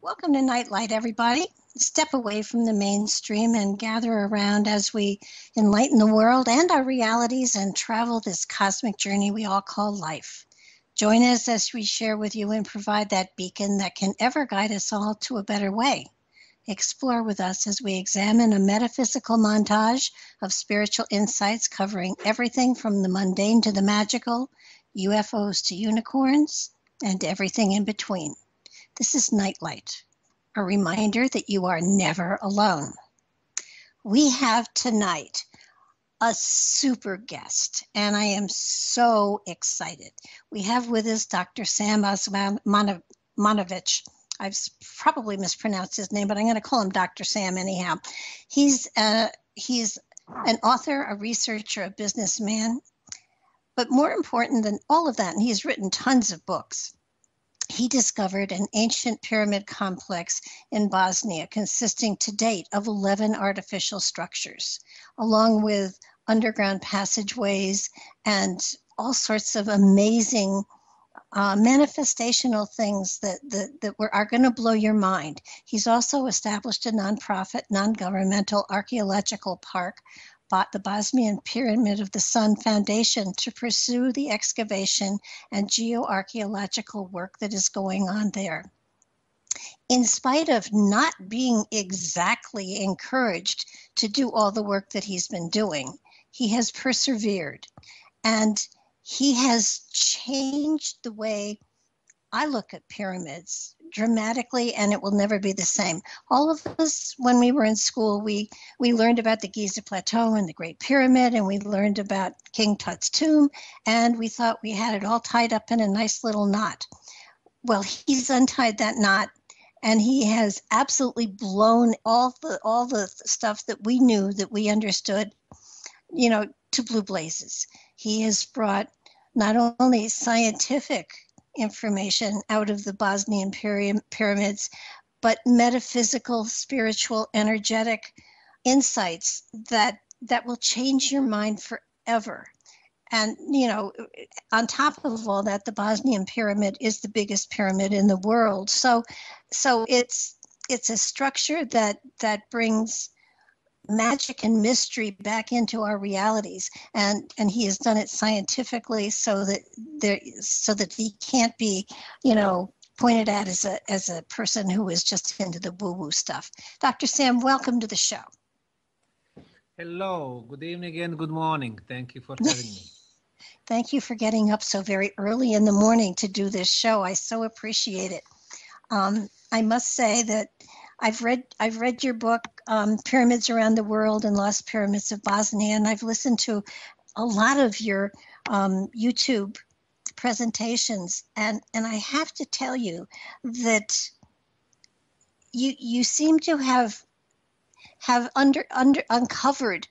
Welcome to Nightlight, everybody. Step away from the mainstream and gather around as we enlighten the world and our realities and travel this cosmic journey we all call life. Join us as we share with you and provide that beacon that can ever guide us all to a better way. Explore with us as we examine a metaphysical montage of spiritual insights covering everything from the mundane to the magical, UFOs to unicorns, and everything in between. This is Nightlight, a reminder that you are never alone. We have tonight a super guest, and I am so excited. We have with us Dr. Semir Osmanagich. I've probably mispronounced his name, but I'm going to call him Dr. Sam anyhow. He's an author, a researcher, a businessman, but more important than all of that, and he's written tons of books. He discovered an ancient pyramid complex in Bosnia consisting to date of 11 artificial structures, along with underground passageways and all sorts of amazing manifestational things that are going to blow your mind. He's also established a nonprofit, non-governmental archaeological park, the Bosnian Pyramid of the Sun Foundation, to pursue the excavation and geo-archaeological work that is going on there. In spite of not being exactly encouraged to do all the work that he's been doing, he has persevered, and he has changed the way I look at pyramids dramatically, and it will never be the same. All of us, when we were in school, we learned about the Giza Plateau and the Great Pyramid, and we learned about King Tut's tomb, and we thought we had it all tied up in a nice little knot. Well, he's untied that knot, and he has absolutely blown all the stuff that we knew, that we understood, to blue blazes. He has brought not only scientific information out of the Bosnian pyramids, but metaphysical, spiritual, energetic insights that will change your mind forever. And, on top of all that, the Bosnian pyramid is the biggest pyramid in the world. So it's a structure that brings magic and mystery back into our realities, and he has done it scientifically so that he can't be pointed at as a person who is just into the woo-woo stuff. Dr. Sam, welcome to the show. Hello, good evening and good morning. Thank you for having me. Thank you for getting up so very early in the morning to do this show. I so appreciate it. I must say that I've read your book, Pyramids Around the World and Lost Pyramids of Bosnia, and I've listened to a lot of your YouTube presentations, and I have to tell you that you seem to have uncovered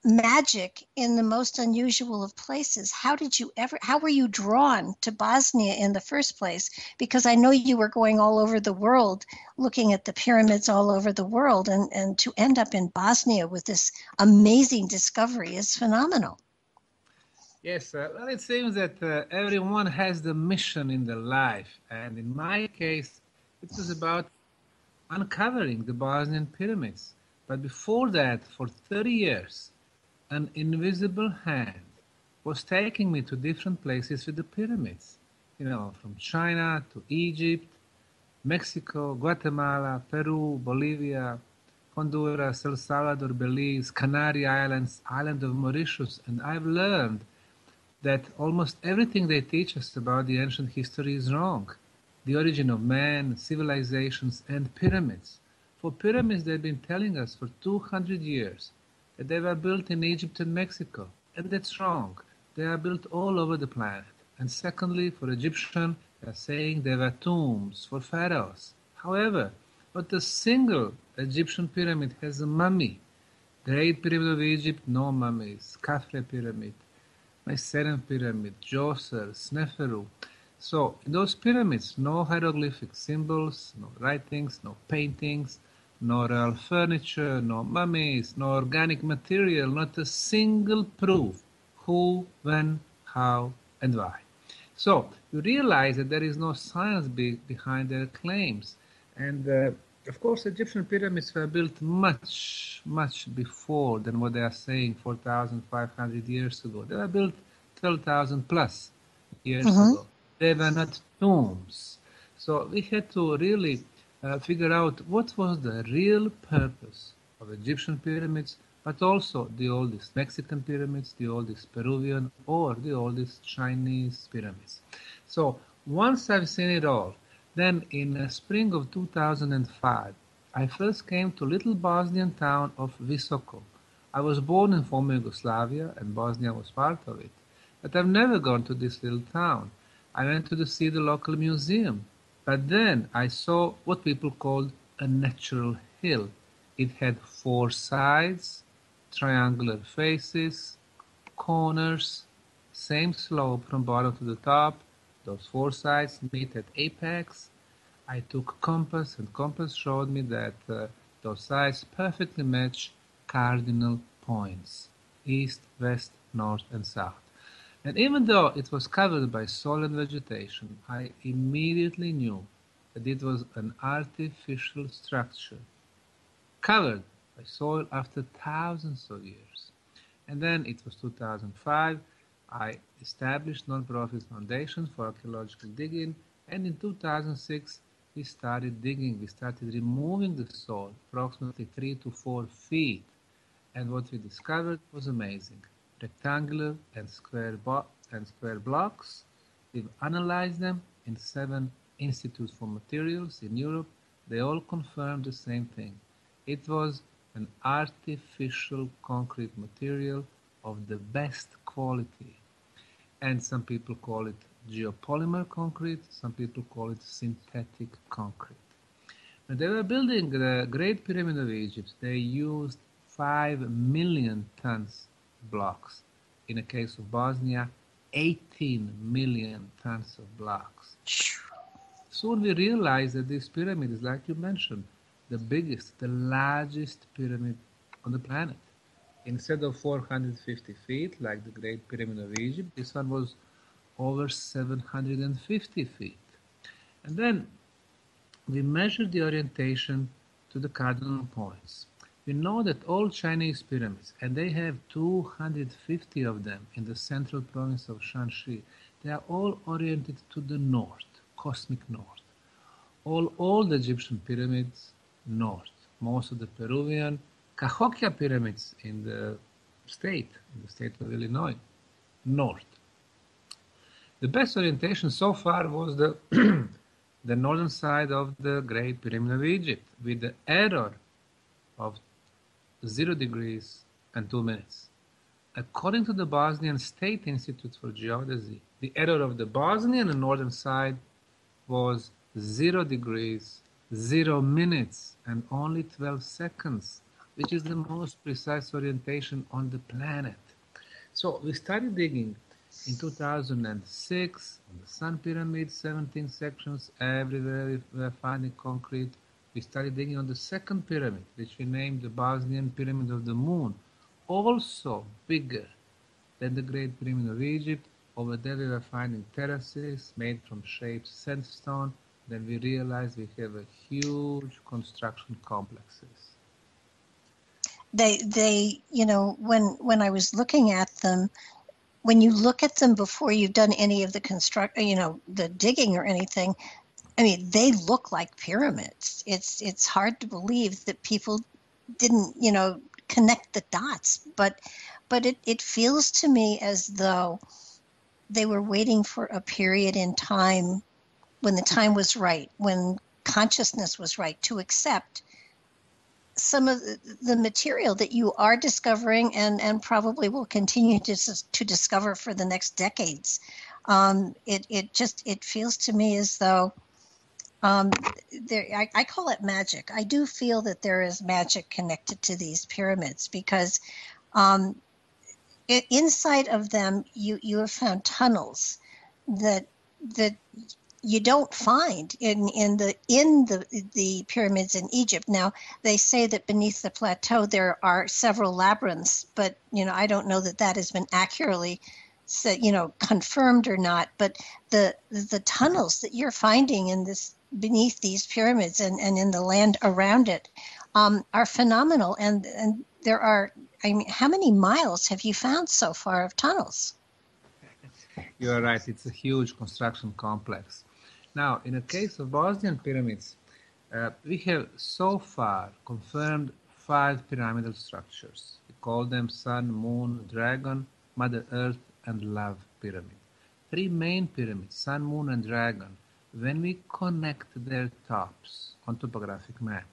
magic in the most unusual of places. How were you drawn to Bosnia in the first place? Because I know you were going all over the world, looking at the pyramids all over the world, and to end up in Bosnia with this amazing discovery is phenomenal. Yes, well, it seems that everyone has the mission in their life, and in my case, it was about uncovering the Bosnian pyramids. But before that, for 30 years, an invisible hand was taking me to different places with the pyramids, from China to Egypt, Mexico, Guatemala, Peru, Bolivia, Honduras, El Salvador, Belize, Canary Islands, island of Mauritius, and I've learned that almost everything they teach us about the ancient history is wrong. The origin of man, civilizations, and pyramids. For pyramids, they've been telling us for 200 years that they were built in Egypt and Mexico, and that's wrong. They are built all over the planet. And secondly, for Egyptian, they are saying they were tombs for pharaohs. However, not a single Egyptian pyramid has a mummy. Great Pyramid of Egypt, no mummies. Khafre Pyramid, Mycerian Pyramid, Djoser, Sneferu. So in those pyramids, no hieroglyphic symbols, no writings, no paintings, no real furniture, no mummies, no organic material, not a single proof who, when, how, and why. So you realize that there is no science behind their claims. And of course, Egyptian pyramids were built much, much before than what they are saying 4,500 years ago. They were built 12,000 plus years Mm-hmm. ago. They were not tombs. So we had to really figure out what was the real purpose of Egyptian pyramids, but also the oldest Mexican pyramids, the oldest Peruvian, or the oldest Chinese pyramids. So once I've seen it all, then in spring of 2005, I first came to little Bosnian town of Visoko. I was born in former Yugoslavia and Bosnia was part of it. But I've never gone to this little town. I went to see the local museum. But then I saw what people called a natural hill. It had four sides, triangular faces, corners, same slope from bottom to the top. Those four sides meet at apex. I took compass, and compass showed me that those sides perfectly match cardinal points: east, west, north, and south. And even though it was covered by soil and vegetation, I immediately knew that it was an artificial structure covered by soil after thousands of years. And then it was 2005. I established non-profit foundation for archaeological digging, and in 2006 we started digging. We started removing the soil, approximately 3 to 4 feet, and what we discovered was amazing. Rectangular and square blocks. We've analyzed them in 7 institutes for materials in Europe. They all confirmed the same thing. It was an artificial concrete material of the best quality. And some people call it geopolymer concrete, some people call it synthetic concrete. When they were building the Great Pyramid of Egypt, they used 5 million tons blocks. In the case of Bosnia, 18 million tons of blocks. Soon we realized that this pyramid is, like you mentioned, the biggest, the largest pyramid on the planet. Instead of 450 feet, like the Great Pyramid of Egypt, this one was over 750 feet. And then we measured the orientation to the cardinal points. We know that all Chinese pyramids, and they have 250 of them in the central province of Shanxi, they are all oriented to the north, cosmic north. All old Egyptian pyramids, north. Most of the Peruvian Cahokia pyramids in the state of Illinois, north. The best orientation so far was the the northern side of the Great Pyramid of Egypt, with the error of 0 degrees and 2 minutes. According to the Bosnian State Institute for Geodesy, the error of the Bosnian and northern side was 0 degrees, 0 minutes, and only 12 seconds, which is the most precise orientation on the planet. So we started digging in 2006 on the Sun Pyramid, 17 sections, everywhere we were finding concrete. We started digging on the second pyramid, which we named the Bosnian Pyramid of the Moon, also bigger than the Great Pyramid of Egypt. Over there we were finding terraces made from shaped sandstone. Then we realized we have a huge construction complexes. They, when I was looking at them, when you look at them before you've done any of the the digging or anything, I mean, they look like pyramids. It's hard to believe that people didn't, connect the dots, but it feels to me as though they were waiting for a period in time when the time was right, when consciousness was right, to accept some of the material that you are discovering and probably will continue to discover for the next decades. It feels to me as though I call it magic. I do feel that there is magic connected to these pyramids because inside of them you have found tunnels that you don't find in the pyramids in Egypt. Now, they say that beneath the plateau there are several labyrinths, but I don't know that has been accurately confirmed or not. But the tunnels that you're finding in beneath these pyramids and in the land around it are phenomenal. And there are, I mean, how many miles have you found so far of tunnels? You are right, it's a huge construction complex. Now, in the case of Bosnian pyramids, we have so far confirmed 5 pyramidal structures. We call them Sun, Moon, Dragon, Mother Earth, and Love Pyramid. 3 main pyramids, Sun, Moon, and Dragon, when we connect their tops on topographic map,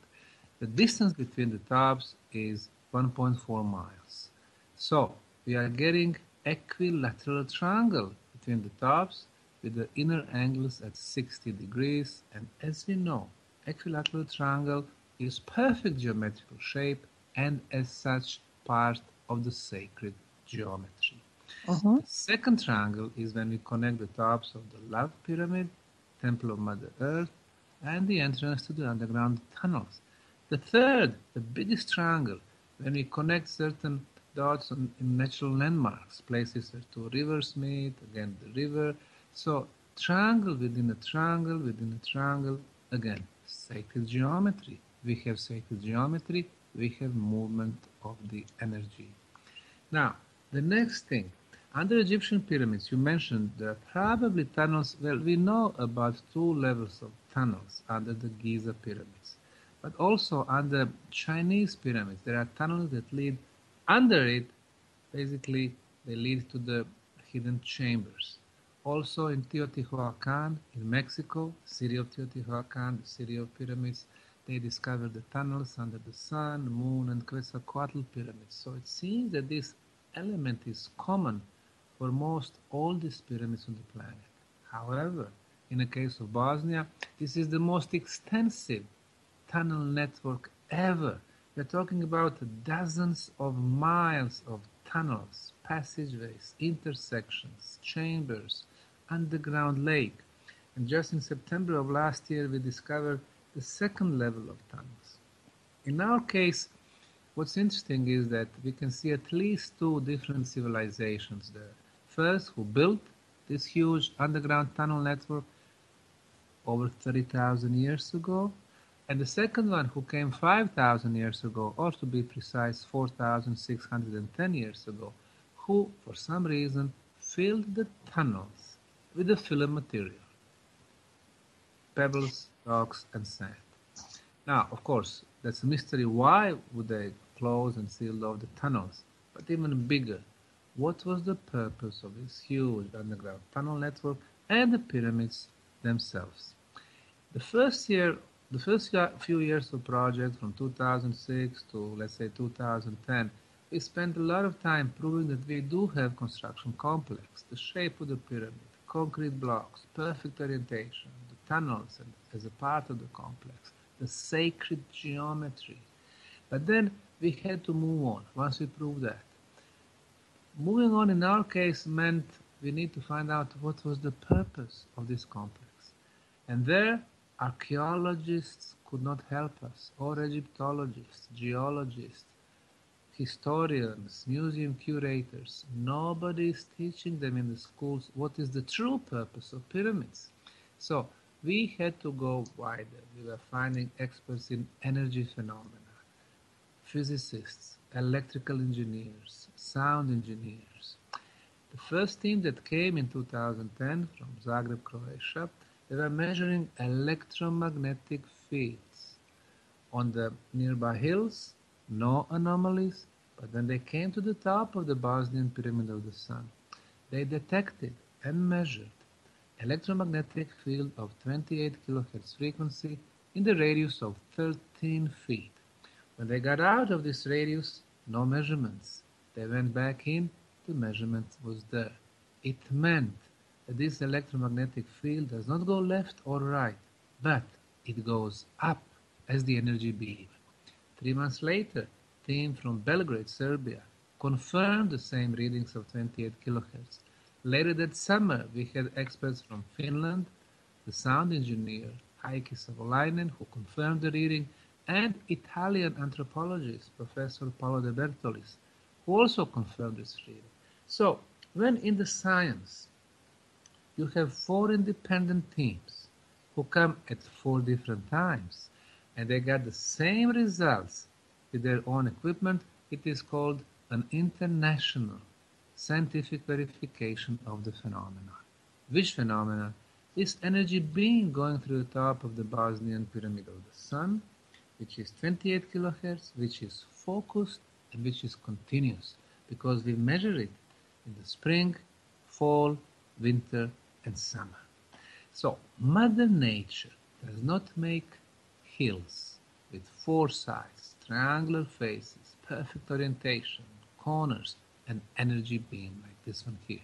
the distance between the tops is 1.4 miles. So we are getting equilateral triangle between the tops with the inner angles at 60 degrees. And as we know, equilateral triangle is perfect geometrical shape and as such part of the sacred geometry. The second triangle is when we connect the tops of the Love Pyramid, Temple of Mother Earth, and the entrance to the underground tunnels. The third, the biggest triangle, when we connect certain dots in natural landmarks, places where 2 rivers meet, again the river. So triangle within a triangle within a triangle, again, sacred geometry. We have sacred geometry, we have movement of the energy. Now, the next thing, under Egyptian pyramids, you mentioned there are probably tunnels. Well, we know about 2 levels of tunnels under the Giza pyramids. But also under Chinese pyramids, there are tunnels that lead under it. Basically, they lead to the hidden chambers. Also in Teotihuacan, in Mexico, city of Teotihuacan, the city of pyramids, they discovered the tunnels under the Sun, Moon, and Quetzalcoatl pyramids. So it seems that this element is common for most all these pyramids on the planet. However, in the case of Bosnia, this is the most extensive tunnel network ever. We're talking about dozens of miles of tunnels, passageways, intersections, chambers, underground lake. And just in September of last year, we discovered the second level of tunnels. In our case, what's interesting is that we can see at least 2 different civilizations there. First, who built this huge underground tunnel network over 30,000 years ago, and the second one who came 5,000 years ago, or to be precise, 4,610 years ago, who, for some reason, filled the tunnels with a fill material, pebbles, rocks, and sand. Now, of course, that's a mystery. Why would they close and seal off the tunnels? But even bigger, what was the purpose of this huge underground tunnel network and the pyramids themselves? The first few years of project, from 2006 to, let's say, 2010, we spent a lot of time proving that we do have construction complex, the shape of the pyramid, concrete blocks, perfect orientation, the tunnels as a part of the complex, the sacred geometry. But then we had to move on once we proved that. Moving on in our case meant we need to find out what was the purpose of this complex. And there, archaeologists could not help us, or Egyptologists, geologists, historians, museum curators. Nobody is teaching them in the schools what is the true purpose of pyramids. So we had to go wider. We were finding experts in energy phenomena, physicists, electrical engineers, sound engineers. The first team that came in 2010 from Zagreb, Croatia, they were measuring electromagnetic fields on the nearby hills, no anomalies, but when they came to the top of the Bosnian Pyramid of the Sun, they detected and measured electromagnetic field of 28 kHz frequency in the radius of 13 feet. When they got out of this radius, no measurements. They went back in, the measurement was there. It meant that this electromagnetic field does not go left or right, but it goes up as the energy beam. 3 months later, a team from Belgrade, Serbia, confirmed the same readings of 28 kHz. Later that summer, we had experts from Finland, the sound engineer Heikki Savolainen, who confirmed the reading, and Italian anthropologist Professor Paolo De Bertolis, who also confirmed this reading. So, when in the science you have 4 independent teams who come at 4 different times, and they got the same results with their own equipment. It is called an international scientific verification of the phenomenon. Which phenomenon? This energy being going through the top of the Bosnian Pyramid of the Sun, which is 28 kilohertz, which is focused and which is continuous, because we measure it in the spring, fall, winter, and summer. So Mother Nature does not make hills with 4 sides, triangular faces, perfect orientation, corners, and energy beam like this one here.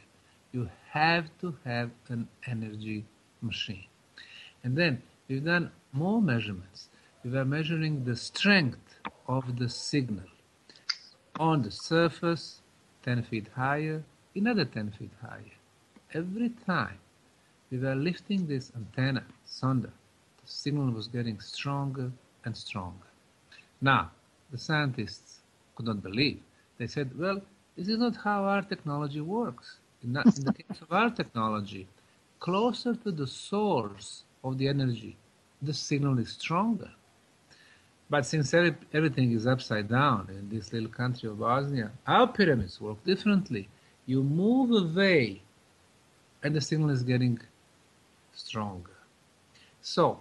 You have to have an energy machine. And then we've done more measurements. We were measuring the strength of the signal on the surface, 10 feet higher, another 10 feet higher. Every time we were lifting this antenna, sonder, the signal was getting stronger and stronger. Now, the scientists could not believe. They said, well, this is not how our technology works. In the case of our technology, closer to the source of the energy, the signal is stronger. But since everything is upside down in this little country of Bosnia, our pyramids work differently. You move away and the signal is getting stronger. So,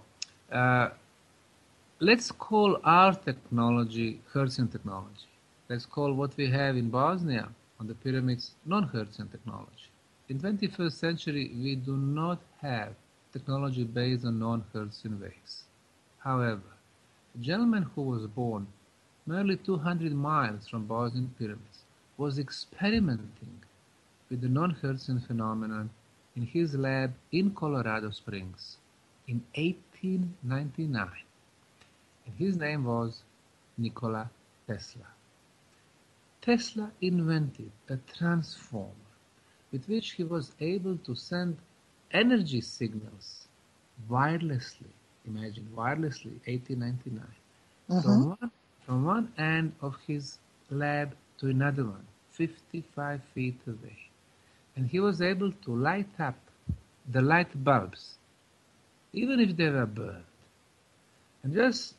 let's call our technology Hertzian technology. Let's call what we have in Bosnia on the pyramids non-Hertzian technology. In 21st century, we do not have technology based on non-Hertzian waves. However, a gentleman who was born merely 200 miles from Bosnian pyramids was experimenting with the non-Hertzian phenomenon in his lab in Colorado Springs in 1899. And his name was Nikola Tesla. Tesla invented a transformer with which he was able to send energy signals wirelessly. Imagine, wirelessly, 1899, from one end of his lab to another one, 55 feet away. And he was able to light up the light bulbs, even if they were burned. And just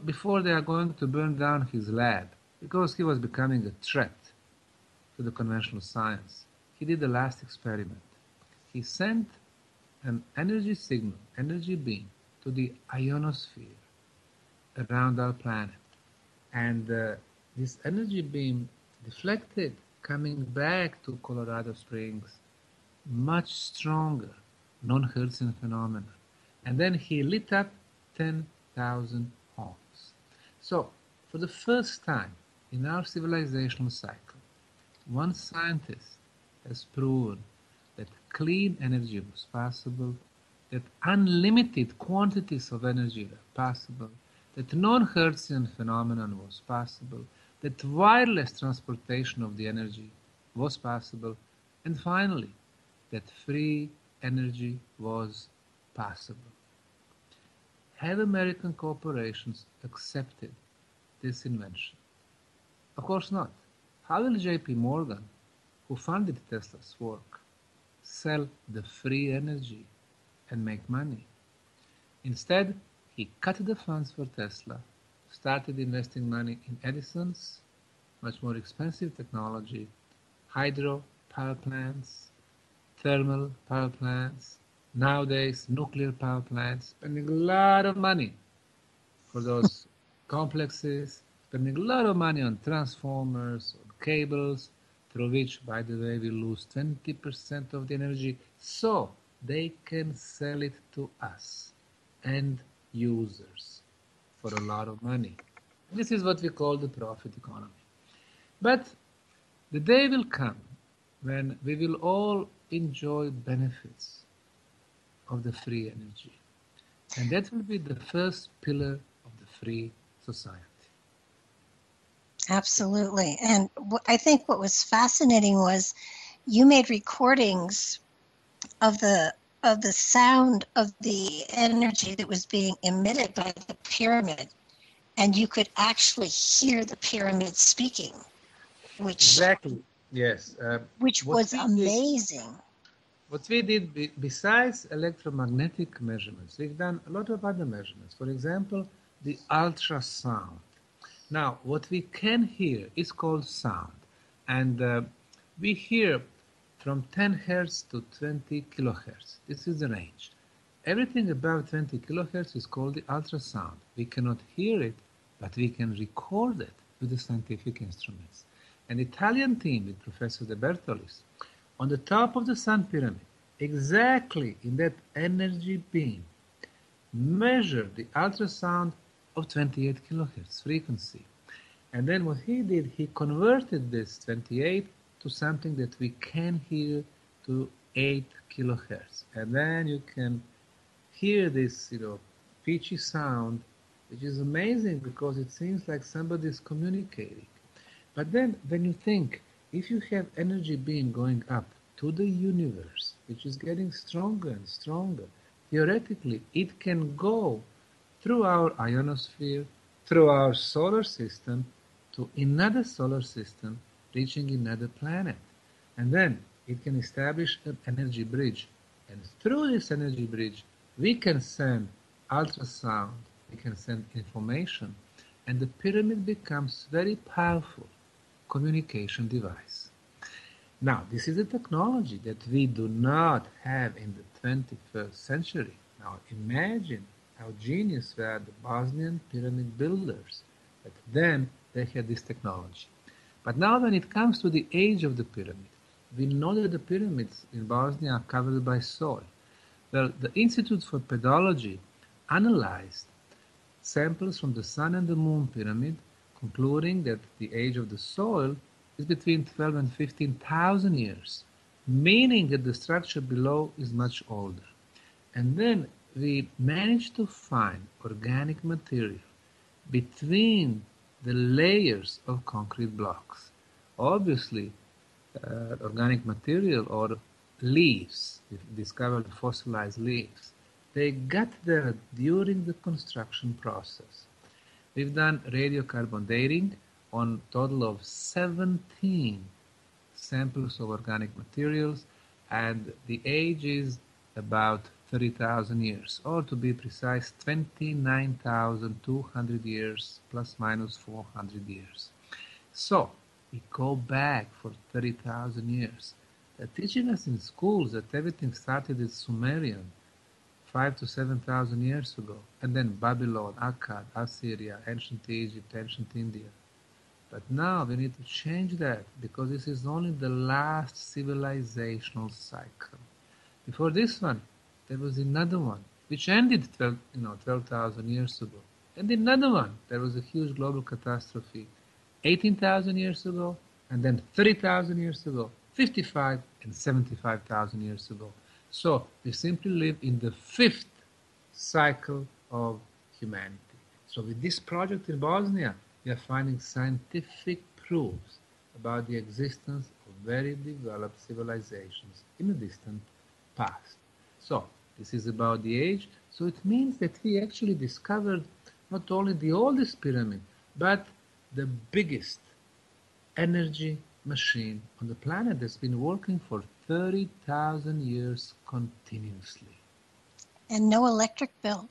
before they are going to burn down his lab, because he was becoming a threat to the conventional science, he did the last experiment. He sent an energy signal, energy beam, to the ionosphere around our planet. And this energy beam deflected, coming back to Colorado Springs, much stronger, non-Hertzian phenomenon. And then he lit up 10,000 homes. So, for the first time in our civilizational cycle, one scientist has proven that clean energy was possible, that unlimited quantities of energy were possible, that non-Hertzian phenomenon was possible, that wireless transportation of the energy was possible, and finally, that free energy was possible. Have American corporations accepted this invention? Of course not. How will J.P. Morgan, who funded Tesla's work, sell the free energy and make money? Instead, he cut the funds for Tesla, started investing money in Edison's much more expensive technology, hydro power plants, thermal power plants, nowadays nuclear power plants, spending a lot of money for those complexes, spending a lot of money on transformers, on cables, through which, by the way, we lose 20% of the energy, so they can sell it to us, end users, for a lot of money. This is what we call the profit economy. But the day will come when we will all enjoy benefits of the free energy. And that will be the first pillar of the free society. Absolutely. And I think what was fascinating was you made recordings of the sound of the energy that was being emitted by the pyramid, and you could actually hear the pyramid speaking, which exactly, yes, which was amazing. what we did, besides electromagnetic measurements, we've done a lot of other measurements. For example, the ultrasound. Now, what we can hear is called sound. And we hear from 10 hertz to 20 kilohertz. This is the range. Everything above 20 kilohertz is called the ultrasound. We cannot hear it, but we can record it with the scientific instruments. An Italian team with Professor De Bertolis, on the top of the Sun Pyramid, exactly in that energy beam, measured the ultrasound of 28 kilohertz frequency. And then what he did, he converted this 28 to something that we can hear to 8 kilohertz. And then you can hear this, pitchy sound, which is amazing because it seems like somebody is communicating. But then when you think, if you have energy beam going up to the universe, which is getting stronger and stronger, theoretically it can go through our ionosphere, through our solar system, to another solar system, reaching another planet. And then it can establish an energy bridge. And through this energy bridge, we can send ultrasound, we can send information, and the pyramid becomes very powerful communication device. Now, this is a technology that we do not have in the 21st century. Now, imagine how genius were the Bosnian pyramid builders, that then they had this technology. But now when it comes to the age of the pyramid, we know that the pyramids in Bosnia are covered by soil. Well, the Institute for Pedology analyzed samples from the Sun and the Moon pyramid, concluding that the age of the soil is between 12 and 15,000 years, meaning that the structure below is much older. And then we managed to find organic material between the layers of concrete blocks. Obviously, organic material or leaves, we discovered fossilized leaves, they got there during the construction process. We've done radiocarbon dating on a total of 17 samples of organic materials, and the age is about 30,000 years, or to be precise, 29,200 years, plus minus 400 years. So, we go back for 30,000 years. They're teaching us in schools that everything started with Sumerian, 5,000 to 7,000 years ago, and then Babylon, Akkad, Assyria, ancient Egypt, ancient India. But now we need to change that, because this is only the last civilizational cycle. Before this one, there was another one, which ended 12,000 years ago. And another one, there was a huge global catastrophe 18,000 years ago, and then 30,000 years ago, 55 and 75,000 years ago. So we simply live in the fifth cycle of humanity. So with this project in Bosnia, we are finding scientific proofs about the existence of very developed civilizations in the distant past. So this is about the age. So it means that we actually discovered not only the oldest pyramid, but the biggest energy machine on the planet that's been working for 30,000 years continuously. And no electric bill.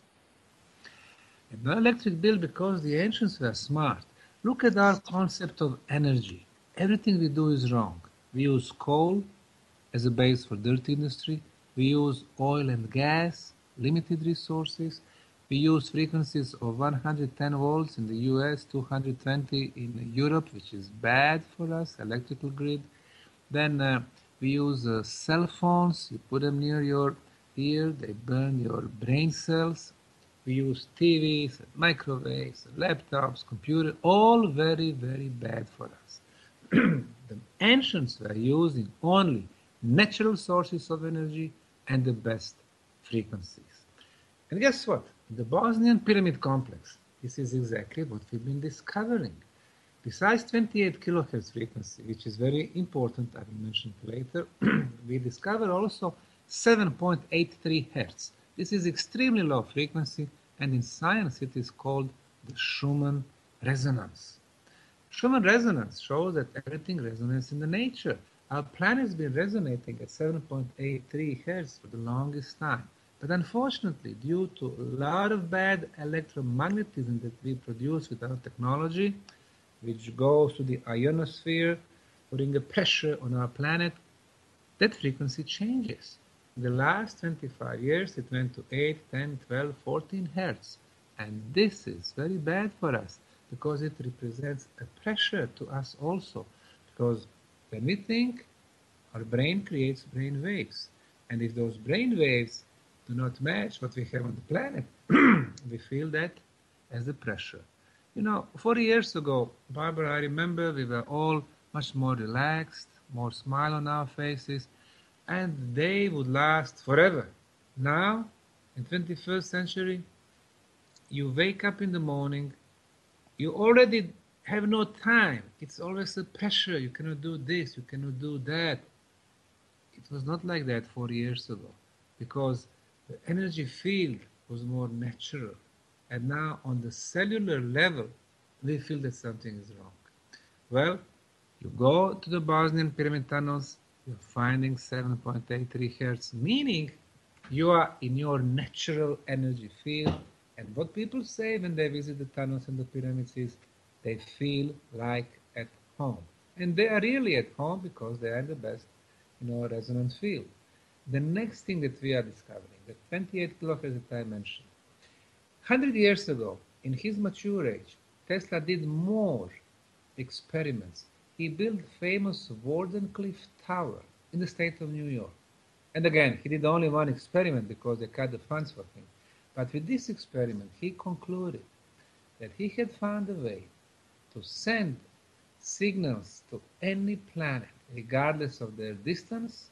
And no electric bill, because the ancients were smart. Look at our concept of energy. Everything we do is wrong. We use coal as a base for dirt industry. We use oil and gas, limited resources. We use frequencies of 110 volts in the US, 220 in Europe, which is bad for us, electrical grid. Then we use cell phones. You put them near your ear, they burn your brain cells. We use TVs, microwaves, laptops, computers, all very, very bad for us. The ancients were using only natural sources of energy and the best frequencies. And guess what? The Bosnian Pyramid Complex, this is exactly what we've been discovering. Besides 28 kilohertz frequency, which is very important, I will mention later, we discovered also 7.83 hertz. This is extremely low frequency, and in science it is called the Schumann resonance. Schumann resonance shows that everything resonates in the nature. Our planet's been resonating at 7.83 hertz for the longest time. But unfortunately, due to a lot of bad electromagnetism that we produce with our technology, which goes to the ionosphere, putting a pressure on our planet, that frequency changes. In the last 25 years, it went to 8, 10, 12, 14 hertz. And this is very bad for us because it represents a pressure to us also. Because when we think, our brain creates brain waves. And if those brain waves do not match what we have on the planet, we feel that as a pressure. 40 years ago, Barbara, I remember we were all much more relaxed, more smile on our faces, and they would last forever. Now, in 21st century, you wake up in the morning, you already have no time. It's always a pressure. You cannot do this, you cannot do that. It was not like that 40 years ago because the energy field was more natural. And now on the cellular level, we feel that something is wrong. Well, you go to the Bosnian Pyramid tunnels, you're finding 7.83 hertz, meaning you are in your natural energy field. And what people say when they visit the tunnels and the pyramids is they feel like at home. And they are really at home because they are the best, resonance field. The next thing that we are discovering, the 28 kilohertz that I mentioned. 100 years ago, in his mature age, Tesla did more experiments. He built famous Wardenclyffe Tower in the state of New York. And again, he did only one experiment because they cut the funds for him. But with this experiment, he concluded that he had found a way to send signals to any planet, regardless of their distance,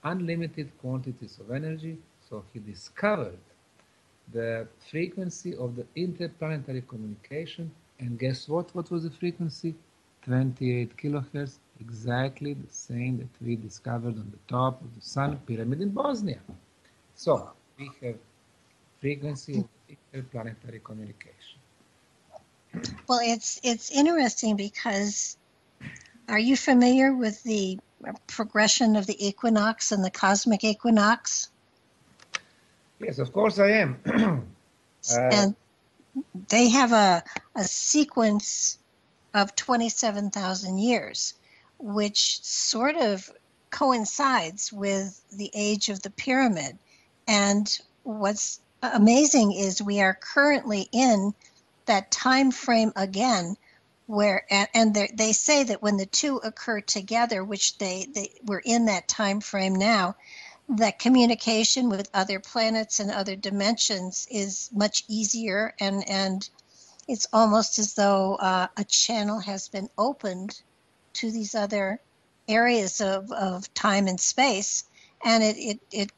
unlimited quantities of energy. So he discovered the frequency of the interplanetary communication. And guess what? What was the frequency? 28 kilohertz, exactly the same that we discovered on the top of the Sun Pyramid in Bosnia. So we have frequency of interplanetary communication. Well, it's interesting because are you familiar with the progression of the equinox and the cosmic equinox? Yes, of course I am. And they have a sequence of 27,000 years, which sort of coincides with the age of the pyramid. And what's amazing is we are currently in that time frame again, where and they say that when the two occur together, which they we're in that time frame now, that communication with other planets and other dimensions is much easier, and it's almost as though a channel has been opened to these other areas of time and space. And it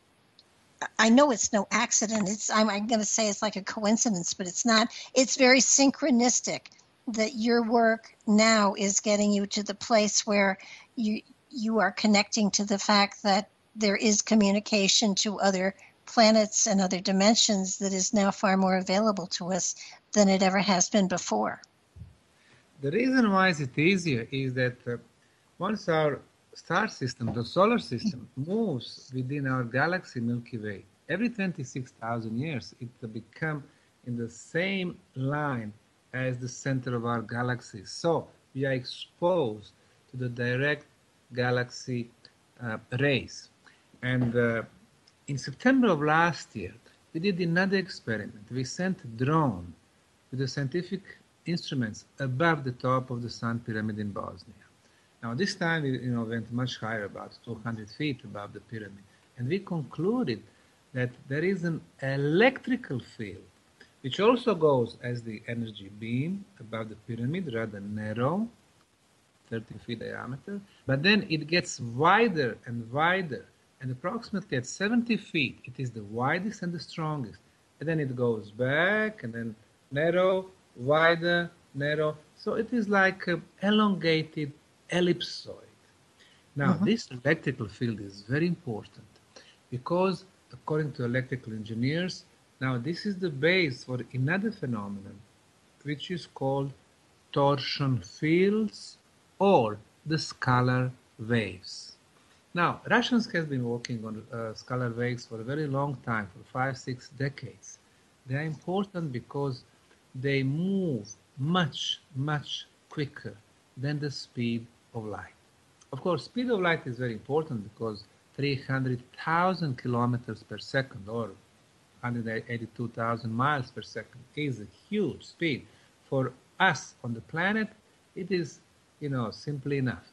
I know it's no accident. I'm going to say it's like a coincidence, but it's not. It's very synchronistic that your work now is getting you to the place where you are connecting to the fact that there is communication to other planets and other dimensions that is now far more available to us than it ever has been before. The reason why it's easier is that once our star system, the solar system, moves within our galaxy Milky Way, every 26,000 years it will become in the same line as the center of our galaxy. So we are exposed to the direct galaxy rays. And in September of last year, we did another experiment. We sent a drone with the scientific instruments above the top of the Sun Pyramid in Bosnia. Now this time we went much higher, about 200 feet above the pyramid, and we concluded that there is an electrical field which also goes as the energy beam above the pyramid, rather narrow, 30 feet diameter, but then it gets wider and wider, and approximately at 70 feet it is the widest and the strongest, and then it goes back and then narrow, wider, narrow, so it is like an elongated ellipsoid. Now, this electrical field is very important because, according to electrical engineers, now this is the base for another phenomenon, which is called torsion fields or the scalar waves. Now, Russians have been working on scalar waves for a very long time, for 5-6 decades. They are important because they move much, much quicker than the speed of light. Of course, speed of light is very important because 300,000 kilometers per second or 182,000 miles per second is a huge speed. For us on the planet, it is, simply enough.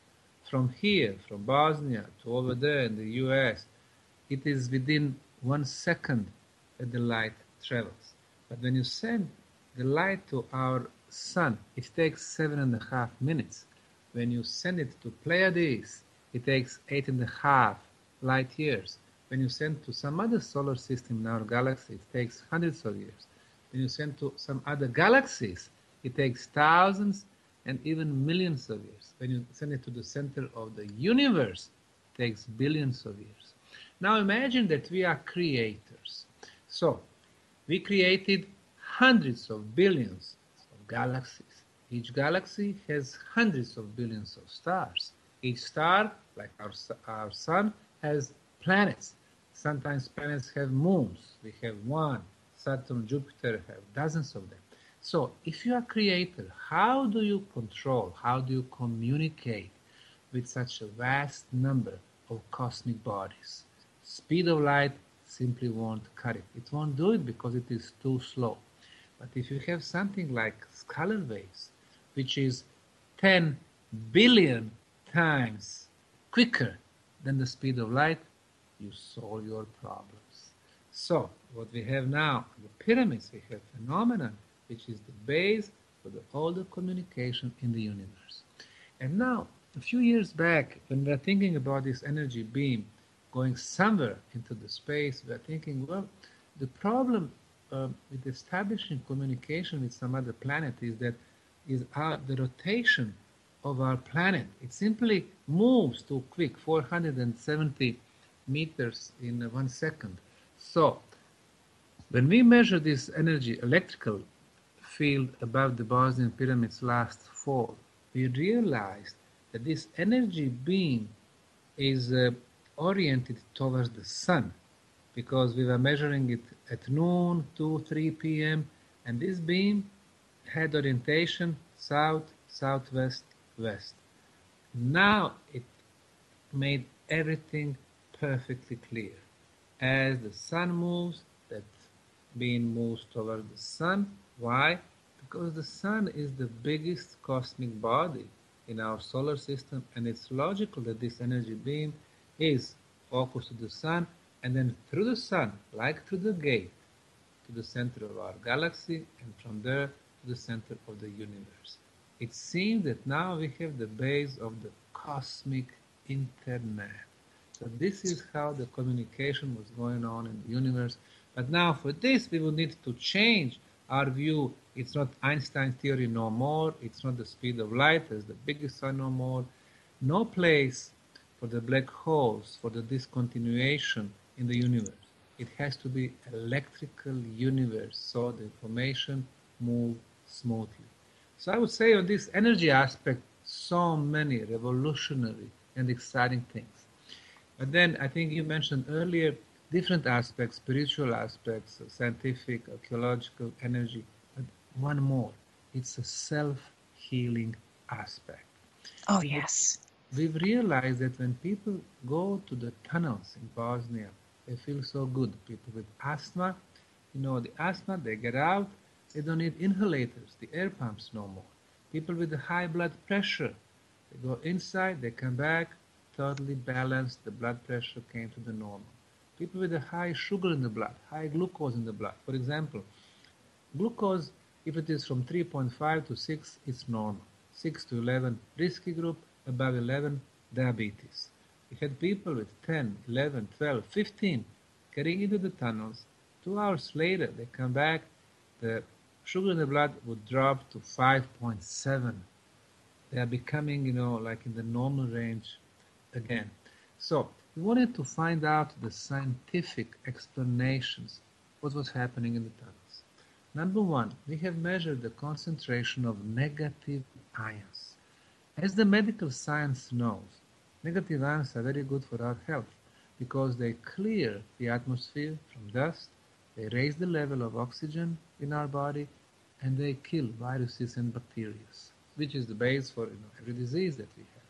From here, from Bosnia to over there in the US, it is within 1 second that the light travels. But when you send the light to our sun, it takes 7.5 minutes. When you send it to Pleiades, it takes 8.5 light years. When you send to some other solar system in our galaxy, it takes hundreds of years. When you send to some other galaxies, it takes thousands and even millions of years. When you send it to the center of the universe, it takes billions of years. Now imagine that we are creators. So we created hundreds of billions of galaxies. Each galaxy has hundreds of billions of stars. Each star, like our sun, has planets. Sometimes planets have moons. We have one. Saturn, Jupiter have dozens of them. So if you are a creator, how do you control, how do you communicate with such a vast number of cosmic bodies? Speed of light simply won't cut it. It won't do it because it is too slow. But if you have something like scalar waves, which is 10 billion times quicker than the speed of light, you solve your problems. So what we have now, the pyramids, we have phenomenon, which is the base for all the communication in the universe. And now, a few years back, when we are thinking about this energy beam going somewhere into the space, we are thinking, well, the problem with establishing communication with some other planet is that the rotation of our planet. It simply moves too quick, 470 meters in 1 second. So when we measure this energy electrical field above the Bosnian pyramids last fall, we realized that this energy beam is oriented towards the sun, because we were measuring it at noon, 2-3 p.m., and this beam had orientation south, southwest, west. Now it made everything perfectly clear. As the sun moves, that beam moves toward the sun. Why? Because the sun is the biggest cosmic body in our solar system, and it's logical that this energy beam is focused to the sun, and then through the sun, like through the gate, to the center of our galaxy, and from there to the center of the universe. It seems that now we have the base of the cosmic internet. So this is how the communication was going on in the universe. But now for this, we will need to change our view. It's not Einstein's theory no more. It's not the speed of light as the biggest sun no more. No place for the black holes, for the discontinuation in the universe. It has to be electrical universe, so the information moves smoothly. So I would say on this energy aspect, so many revolutionary and exciting things. But then I think you mentioned earlier different aspects, spiritual aspects, scientific, archaeological, energy. But one more, it's a self-healing aspect. Oh, yes. We've realized that when people go to the tunnels in Bosnia, they feel so good. People with asthma, the asthma, they get out, they don't need inhalators, the air pumps no more. People with the high blood pressure, they go inside, they come back, totally balanced, the blood pressure came to the normal. People with the high sugar in the blood, high glucose in the blood. For example, glucose, if it is from 3.5 to 6, it's normal. 6 to 11, risky group, above 11, diabetes. We had people with 10, 11, 12, 15 getting into the tunnels. 2 hours later, they come back, the sugar in the blood would drop to 5.7. They are becoming, like in the normal range again. So we wanted to find out the scientific explanations what was happening in the tunnels. Number one, we have measured the concentration of negative ions. As the medical science knows, Negative ions are very good for our health because they clear the atmosphere from dust, they raise the level of oxygen in our body, and they kill viruses and bacteria, which is the base for every disease that we have.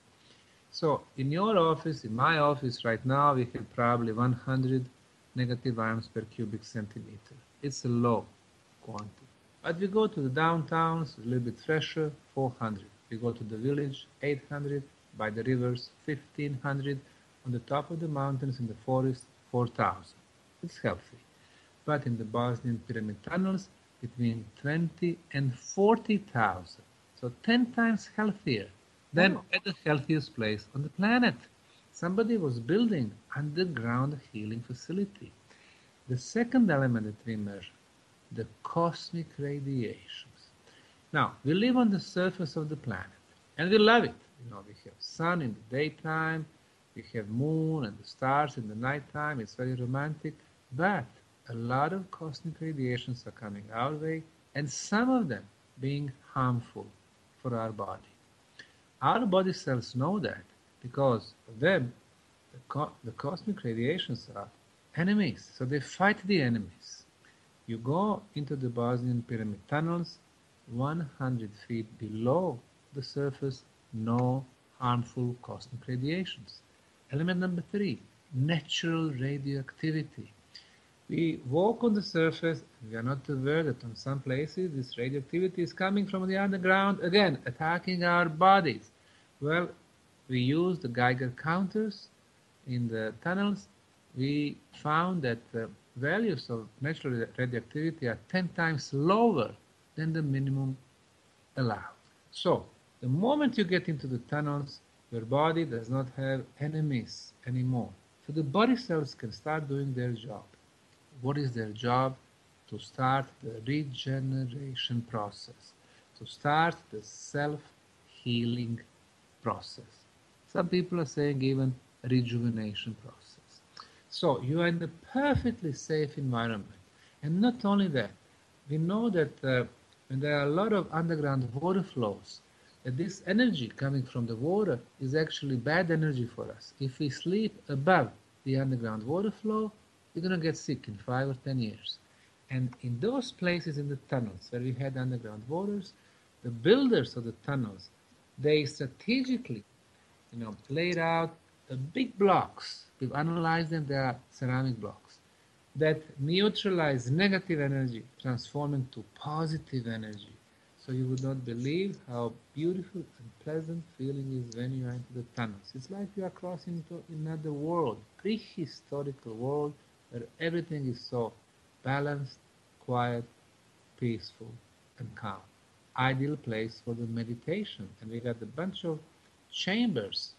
So in your office, in my office right now, we have probably 100 negative ions per cubic centimeter. It's a low quantity. But we go to the downtowns, a little bit fresher, 400. We go to the village, 800. By the rivers, 1500. On the top of the mountains in the forest, 4000. It's healthy. But in the Bosnian Pyramid tunnels, between 20 and 40,000. So 10 times healthier than at the healthiest place on the planet. Somebody was building underground healing facility. The second element that we measure, the cosmic radiations. Now, we live on the surface of the planet, and we love it. We have sun in the daytime, we have moon and the stars in the nighttime. It's very romantic, but a lot of cosmic radiations are coming our way, and some of them being harmful for our body. Our body cells know that because of them, the cosmic radiations are enemies, so they fight the enemies. You go into the Bosnian Pyramid tunnels, 100 feet below the surface, no harmful cosmic radiations. Element number 3, natural radioactivity. We walk on the surface, and we are not aware that on some places this radioactivity is coming from the underground, again, attacking our bodies. Well, we use the Geiger counters in the tunnels. We found that the values of natural radioactivity are 10 times lower than the minimum allowed. So, the moment you get into the tunnels, your body does not have enemies anymore. So the body cells can start doing their job. What is their job? To start the regeneration process, to start the self-healing process. Some people are saying even rejuvenation process. So you are in a perfectly safe environment. And not only that, we know that when there are a lot of underground water flows, that this energy coming from the water is actually bad energy for us. If we sleep above the underground water flow, you're going to get sick in 5 or 10 years. And in those places in the tunnels where we had underground waters, the builders of the tunnels, they strategically, laid out big blocks. We've analyzed them, they are ceramic blocks that neutralize negative energy, transforming to positive energy. So you would not believe how beautiful and pleasant feeling is when you are into the tunnels. It's like you are crossing into another world, prehistorical world, where everything is so balanced, quiet, peaceful, and calm. Ideal place for the meditation. And we got a bunch of chambers,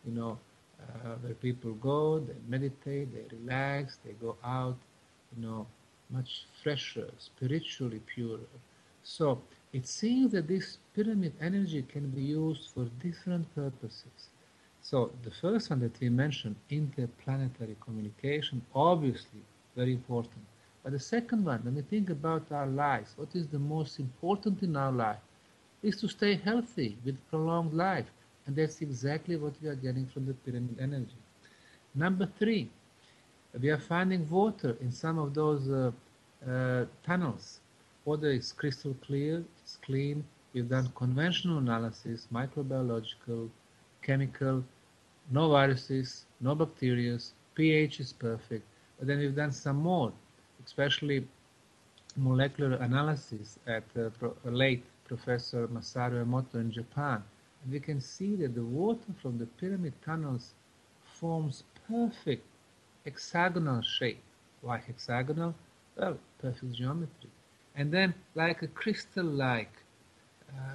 where people go, they meditate, they relax, they go out, much fresher, spiritually purer. So it seems that this pyramid energy can be used for different purposes. So the first one that we mentioned, interplanetary communication, obviously very important. But the second one, when we think about our lives, what is the most important in our life is to stay healthy with prolonged life. And that's exactly what we are getting from the pyramid energy. Number 3, we are finding water in some of those tunnels. Water is crystal clear, it's clean. We've done conventional analysis, microbiological, chemical, no viruses, no bacteria, pH is perfect. But then we've done some more, especially molecular analysis at late Professor Masaru Emoto in Japan. And we can see that the water from the pyramid tunnels forms perfect hexagonal shape. Why hexagonal? Well, perfect geometry. And then like a crystal-like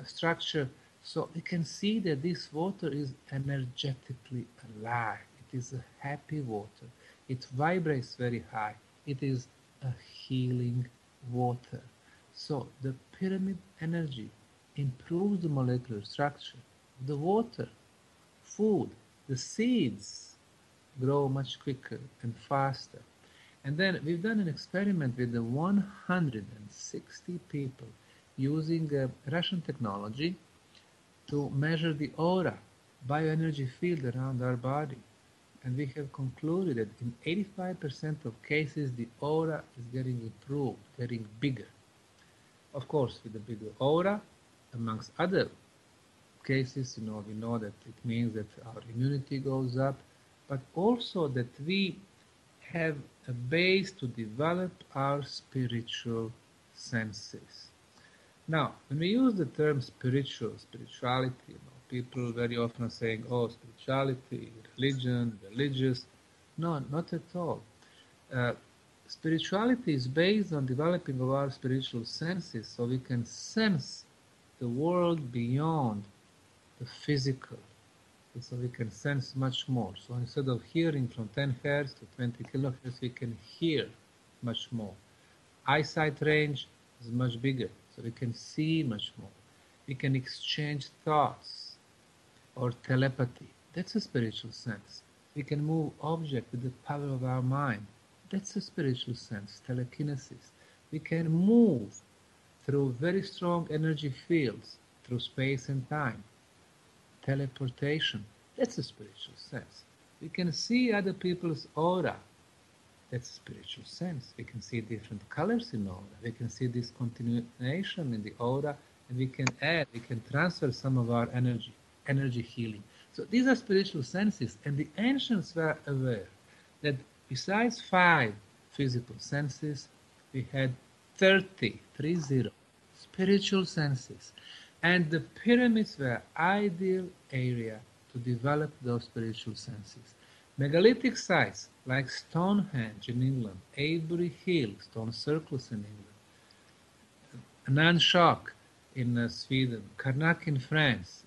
structure. So we can see that this water is energetically alive. It is a happy water. It vibrates very high. It is a healing water. So the pyramid energy improves the molecular structure of the water, food, the seeds grow much quicker and faster. And then we've done an experiment with the 160 people using Russian technology to measure the aura bioenergy field around our body. And we have concluded that in 85% of cases, the aura is getting improved, getting bigger. Of course, with the bigger aura, amongst other cases, we know that it means that our immunity goes up, but also that we have a base to develop our spiritual senses. Now, when we use the term spirituality, people very often are saying, oh, spirituality, religion, religious. No, not at all. Spirituality is based on developing of our spiritual senses so we can sense the world beyond the physical, so we can sense much more. So instead of hearing from 10 hertz to 20 kilohertz, we can hear much more. Eyesight range is much bigger, so we can see much more. We can exchange thoughts or telepathy. That's a spiritual sense. We can move objects with the power of our mind. That's a spiritual sense, telekinesis. We can move through very strong energy fields, through space and time. Teleportation, that's a spiritual sense. We can see other people's aura. That's a spiritual sense. We can see different colors in aura. We can see this continuation in the aura, and we can add, we can transfer some of our energy healing. So these are spiritual senses, and the ancients were aware that besides 5 physical senses, we had 30 spiritual senses. And the pyramids were ideal area to develop those spiritual senses. Megalithic sites like Stonehenge in England, Avebury Hill, Stone Circles in England, Nanshok in Sweden, Karnak in France,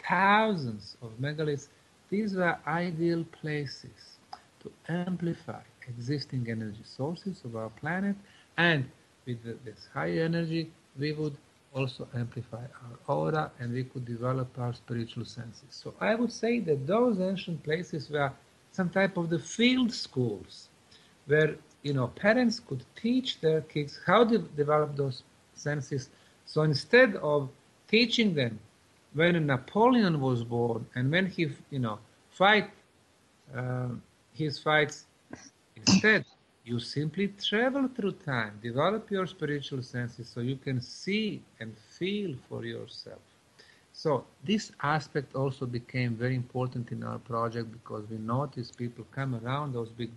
thousands of megaliths. These were ideal places to amplify existing energy sources of our planet, and with this high energy, we would also amplify our aura, and we could develop our spiritual senses. So I would say that those ancient places were some type of the field schools where parents could teach their kids how to develop those senses. So instead of teaching them when Napoleon was born and when he fight his fights, instead you simply travel through time, develop your spiritual senses so you can see and feel for yourself. So this aspect also became very important in our project because we noticed people come around those big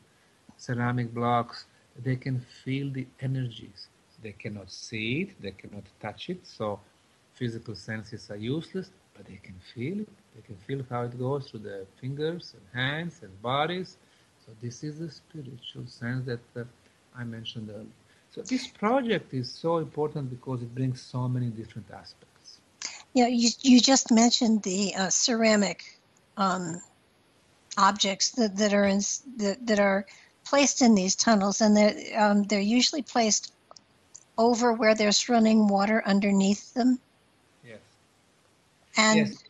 ceramic blocks, they can feel the energies. They cannot see it, they cannot touch it, so physical senses are useless, but they can feel it. They can feel how it goes through their fingers and hands and bodies. So this is the spiritual sense that I mentioned earlier. So this project is so important because it brings so many different aspects. Yeah, you just mentioned the ceramic objects that are placed in these tunnels, and they're usually placed over where there's running water underneath them. Yes. And yes.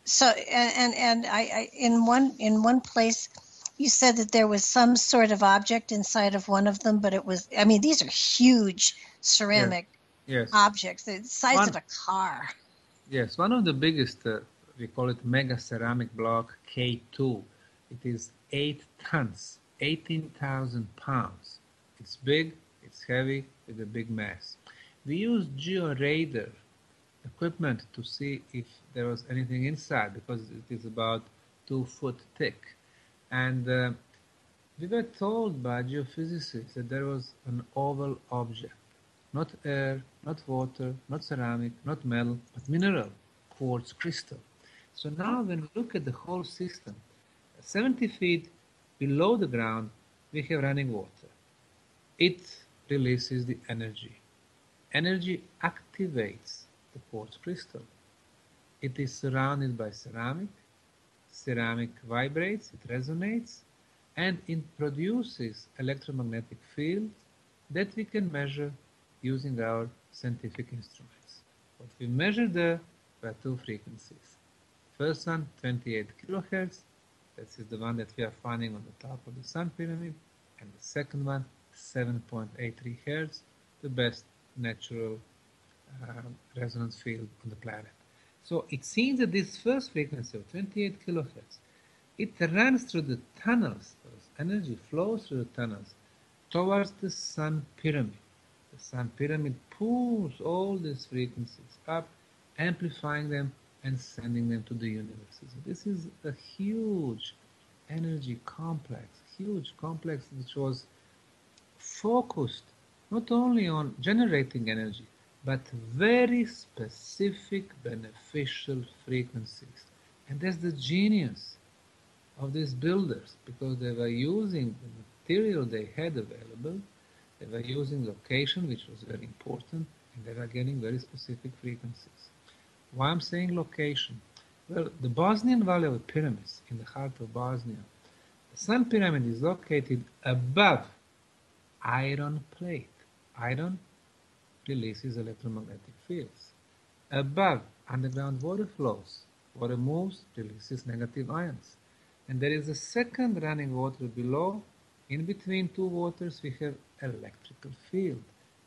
So and I in one place you said that there was some sort of object inside of one of them, but it was, I mean, these are huge ceramic objects, the size of a car. Yes, one of the biggest, we call it mega ceramic block K2. It is 8 tons, 18,000 pounds. It's big, it's heavy, with a big mass. We used geo-radar equipment to see if there was anything inside because it is about 2 foot thick. And we were told by geophysicists that there was an oval object, not air, not water, not ceramic, not metal, but mineral, quartz crystal. So now when we look at the whole system, 70 feet below the ground, we have running water. It releases the energy. Energy activates the quartz crystal. It is surrounded by ceramic. Ceramic vibrates, it resonates, and it produces electromagnetic field that we can measure using our scientific instruments. What we measure there were 2 frequencies. First one, 28 kilohertz. That is the one that we are finding on the top of the Sun Pyramid. And the second one, 7.83 hertz, the best natural resonance field on the planet. So it seems that this first frequency of 28 kilohertz, it runs through the tunnels, energy flows through the tunnels towards the Sun Pyramid. The Sun Pyramid pulls all these frequencies up, amplifying them and sending them to the universe. So this is a huge energy complex, which was focused not only on generating energy, but very specific beneficial frequencies. And that's the genius of these builders, because they were using the material they had available, they were using location, which was very important, and they were getting very specific frequencies. Why I'm saying location? Well, the Bosnian Valley of the Pyramids, in the heart of Bosnia, the Sun Pyramid is located above iron plate. Iron releases electromagnetic fields. Above, underground water flows. Water moves, releases negative ions. And there is a second running water below. In between two waters, we have electrical field.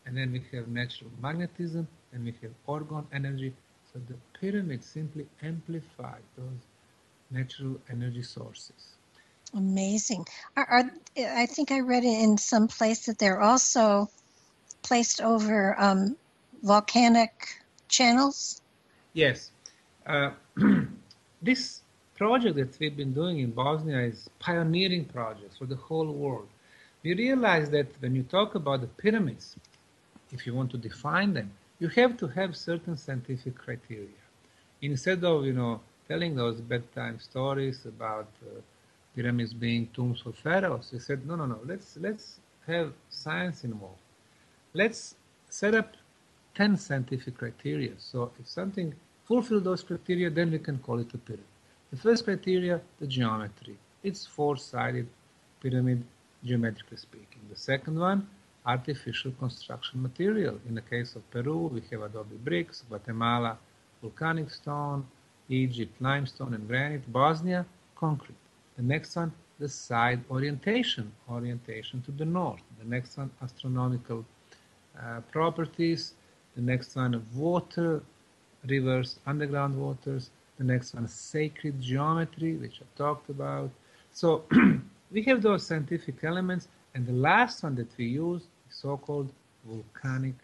And then we have natural magnetism, and we have orgone energy. So the pyramid simply amplified those natural energy sources. Amazing. I think I read it in some place that they're also placed over volcanic channels. Yes. This project that we've been doing in Bosnia is pioneering projects for the whole world. We realize that when you talk about the pyramids, if you want to define them, you have to have certain scientific criteria. Instead of, telling those bedtime stories about pyramids being tombs for pharaohs, we said, no, let's have science involved. Let's set up 10 scientific criteria. So if something fulfills those criteria, then we can call it a pyramid. The first criteria, the geometry. It's four-sided pyramid, geometrically speaking. The second one, artificial construction material. In the case of Peru, we have adobe bricks, Guatemala, volcanic stone, Egypt, limestone and granite, Bosnia, concrete. The next one, the side orientation to the north. The next one, astronomical properties. The next one, water, rivers, underground waters. The next one, sacred geometry, which I talked about. So we have those scientific elements, and the last one that we use is so-called volcanic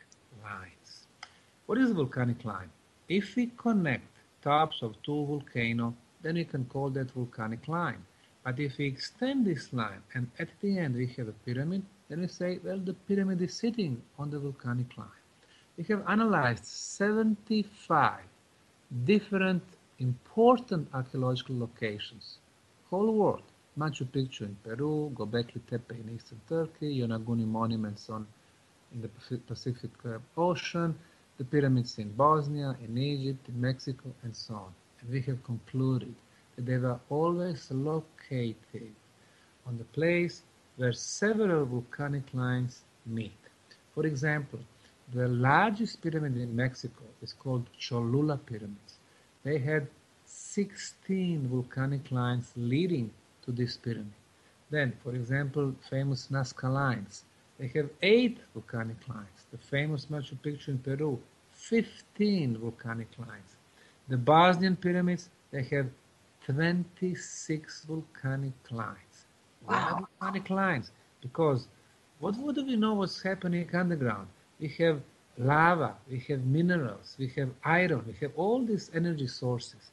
lines. What is a volcanic line? If we connect tops of two volcanoes, then we can call that volcanic line. But if we extend this line and at the end we have a pyramid, then we say, well, the pyramid is sitting on the volcanic line. We have analyzed 75 different important archaeological locations, whole world. Machu Picchu in Peru, Göbekli Tepe in eastern Turkey, Yonaguni monuments in the Pacific Ocean, the pyramids in Bosnia, in Egypt, in Mexico, and so on. And we have concluded that they were always located on the place where several volcanic lines meet. For example, the largest pyramid in Mexico is called Cholula Pyramids. They had 16 volcanic lines leading to this pyramid. Then, for example, famous Nazca lines. They have 8 volcanic lines. The famous Machu Picchu in Peru, 15 volcanic lines. The Bosnian pyramids, they have 26 volcanic lines. Wow. Why volcanic lines? Because what do we know what's happening underground? We have lava, we have minerals, we have iron, we have all these energy sources.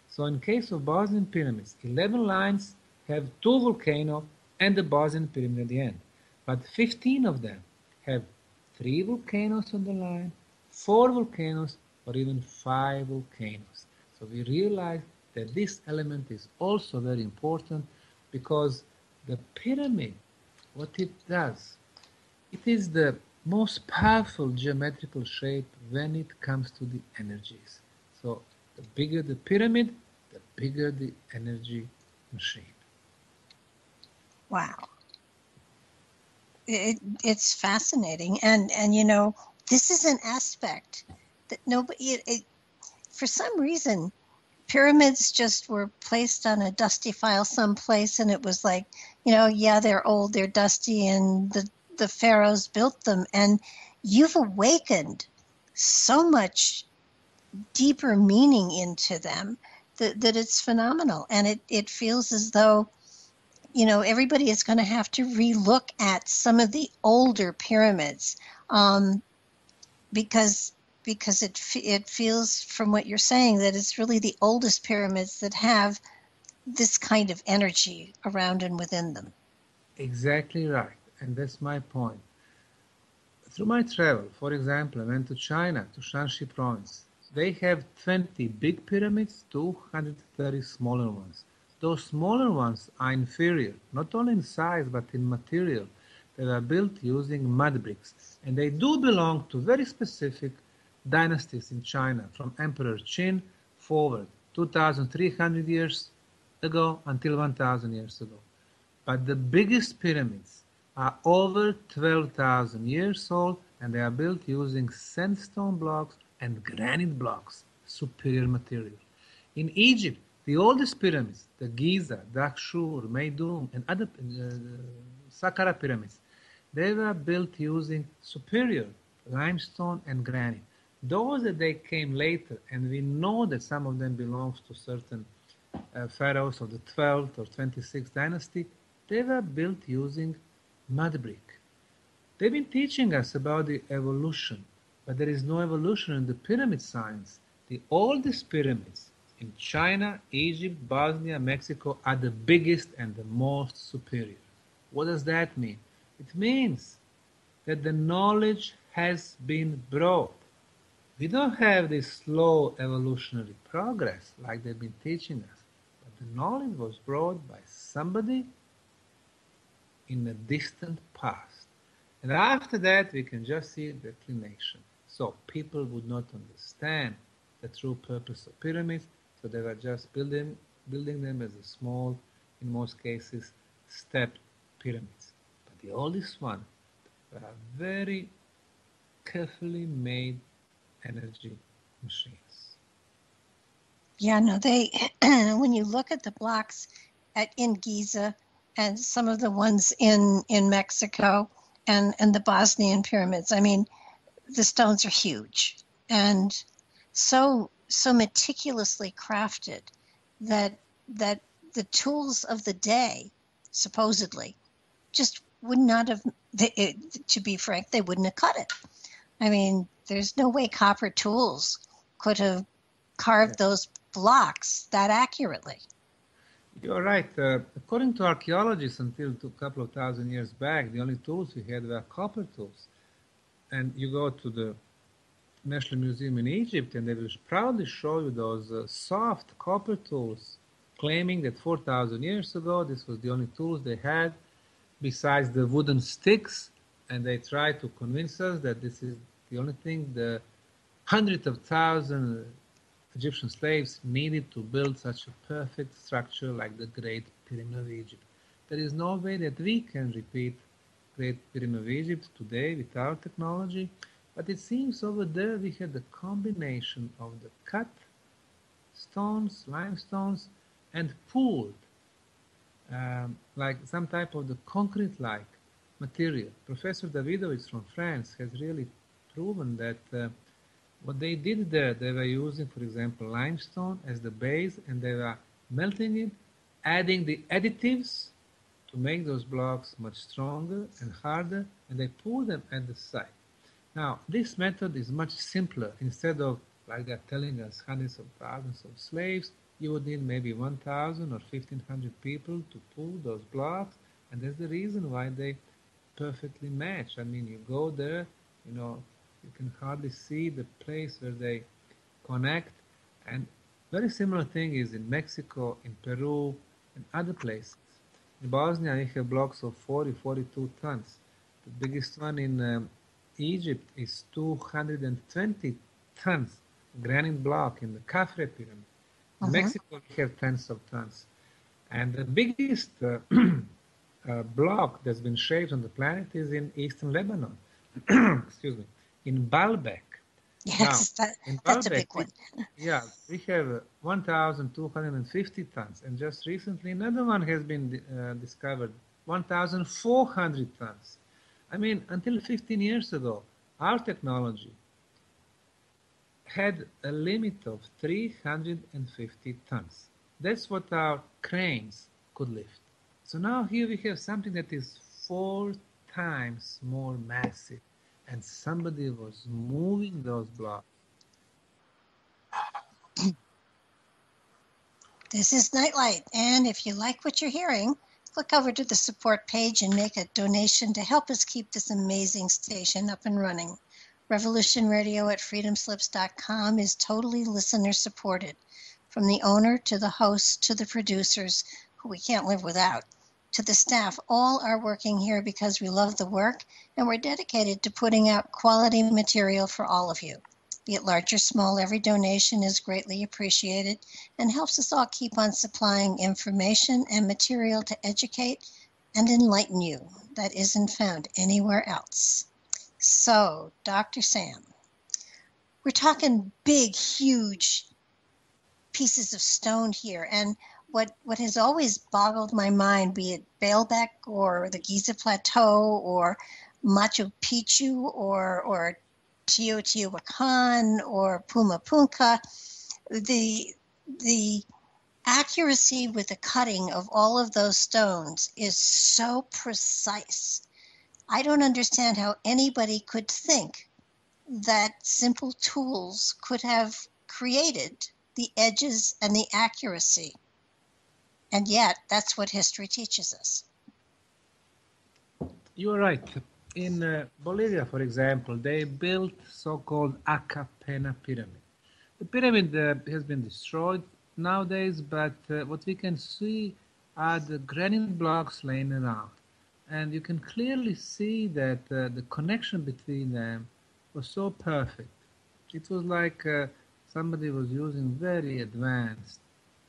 So in case of Bosnian pyramids, 11 lines have 2 volcanoes and the Bosnian pyramid at the end. But 15 of them have 3 volcanoes on the line, 4 volcanoes, or even 5 volcanoes. So we realize that this element is also very important because the pyramid, what it does, it is the most powerful geometrical shape when it comes to the energies. So the bigger the pyramid, the bigger the energy machine. Wow. It's fascinating. And this is an aspect that nobody, for some reason, pyramids just were placed on a dusty file someplace, and it was like, yeah, they're old, they're dusty, and the pharaohs built them. And you've awakened so much deeper meaning into them that it's phenomenal. And it feels as though, everybody is going to have to relook at some of the older pyramids, because it feels from what you're saying that it's really the oldest pyramids that have this kind of energy around and within them. Exactly right, and that's my point. Through my travel, for example, I went to China, to Shanxi province. They have 20 big pyramids, 230 smaller ones. Those smaller ones are inferior, not only in size but in material. They were built using mud bricks, and they do belong to very specific dynasties in China, from Emperor Qin forward, 2,300 years ago until 1,000 years ago. But the biggest pyramids are over 12,000 years old, and they are built using sandstone blocks and granite blocks, superior material. In Egypt, the oldest pyramids, the Giza, Dahshur, Meidum, and other Saqqara pyramids, they were built using superior limestone and granite. Those that they came later, and we know that some of them belongs to certain pharaohs of the 12th or 26th dynasty, they were built using mud brick. They've been teaching us about the evolution, but there is no evolution in the pyramid science. The oldest pyramids in China, Egypt, Bosnia, Mexico are the biggest and the most superior. What does that mean? It means that the knowledge has been brought. We don't have this slow evolutionary progress like they've been teaching us, but the knowledge was brought by somebody in the distant past. And after that, we can just see declination. So people would not understand the true purpose of pyramids, so they were just building them as a small, in most cases, step pyramids. But the oldest one were very carefully made energy machines. Yeah, no, when you look at the blocks in Giza and some of the ones in Mexico and the Bosnian pyramids, I mean, the stones are huge and so meticulously crafted that the tools of the day, supposedly, just would not have, to be frank, they wouldn't have cut it. I mean, there's no way copper tools could have carved those blocks that accurately. You're right. According to archaeologists, until a couple of thousand years back, the only tools we had were copper tools. And you go to the National Museum in Egypt, and they will proudly show you those soft copper tools, claiming that 4,000 years ago, this was the only tools they had, besides the wooden sticks, and they try to convince us that this is the only thing the hundreds of thousands Egyptian slaves needed to build such a perfect structure like the Great Pyramid of Egypt. There is no way that we can repeat Great Pyramid of Egypt today with our technology, but it seems over there we had the combination of the cut stones, limestones, and poured, like some type of the concrete-like material. Professor Davidovich from France has really proven that what they did there, they were using, for example, limestone as the base, and they were melting it, adding the additives to make those blocks much stronger and harder, and they pour them at the site. Now, this method is much simpler. Instead of, like they're telling us, hundreds of thousands of slaves, you would need maybe 1,000 or 1,500 people to pull those blocks, and that's the reason why they perfectly match. I mean, you go there, you can hardly see the place where they connect. And very similar thing is in Mexico, in Peru, and other places. In Bosnia, you have blocks of 40, 42 tons. The biggest one in Egypt is 220 tons granite block in the Khafre pyramid. In Mexico, we have tens of tons. And the biggest block that's been shaped on the planet is in eastern Lebanon. Excuse me. In Baalbek. Yes, now, that's a big one. We have 1,250 tons, and just recently another one has been discovered, 1,400 tons. I mean, until 15 years ago, our technology had a limit of 350 tons. That's what our cranes could lift. So now here we have something that is 4 times more massive, and somebody was moving those blocks. This is Nightlight, and if you like what you're hearing, click over to the support page and make a donation to help us keep this amazing station up and running. Revolution Radio at freedomslips.com is totally listener supported, from the owner to the hosts to the producers, who we can't live without, to the staff. All are working here because we love the work and we're dedicated to putting out quality material for all of you. Be it large or small, every donation is greatly appreciated and helps us all keep on supplying information and material to educate and enlighten you that isn't found anywhere else. So, Dr. Sam, we're talking big, huge pieces of stone here, and what has always boggled my mind, be it Baalbek or the Giza Plateau or Machu Picchu or Teotihuacan or Pumapunka, the accuracy with the cutting of all of those stones is so precise. I don't understand how anybody could think that simple tools could have created the edges and the accuracy. And yet, that's what history teaches us. You are right. In Bolivia, for example, they built so-called Acapena pyramid. The pyramid has been destroyed nowadays, but what we can see are the granite blocks laying around. And you can clearly see that the connection between them was so perfect. It was like somebody was using very advanced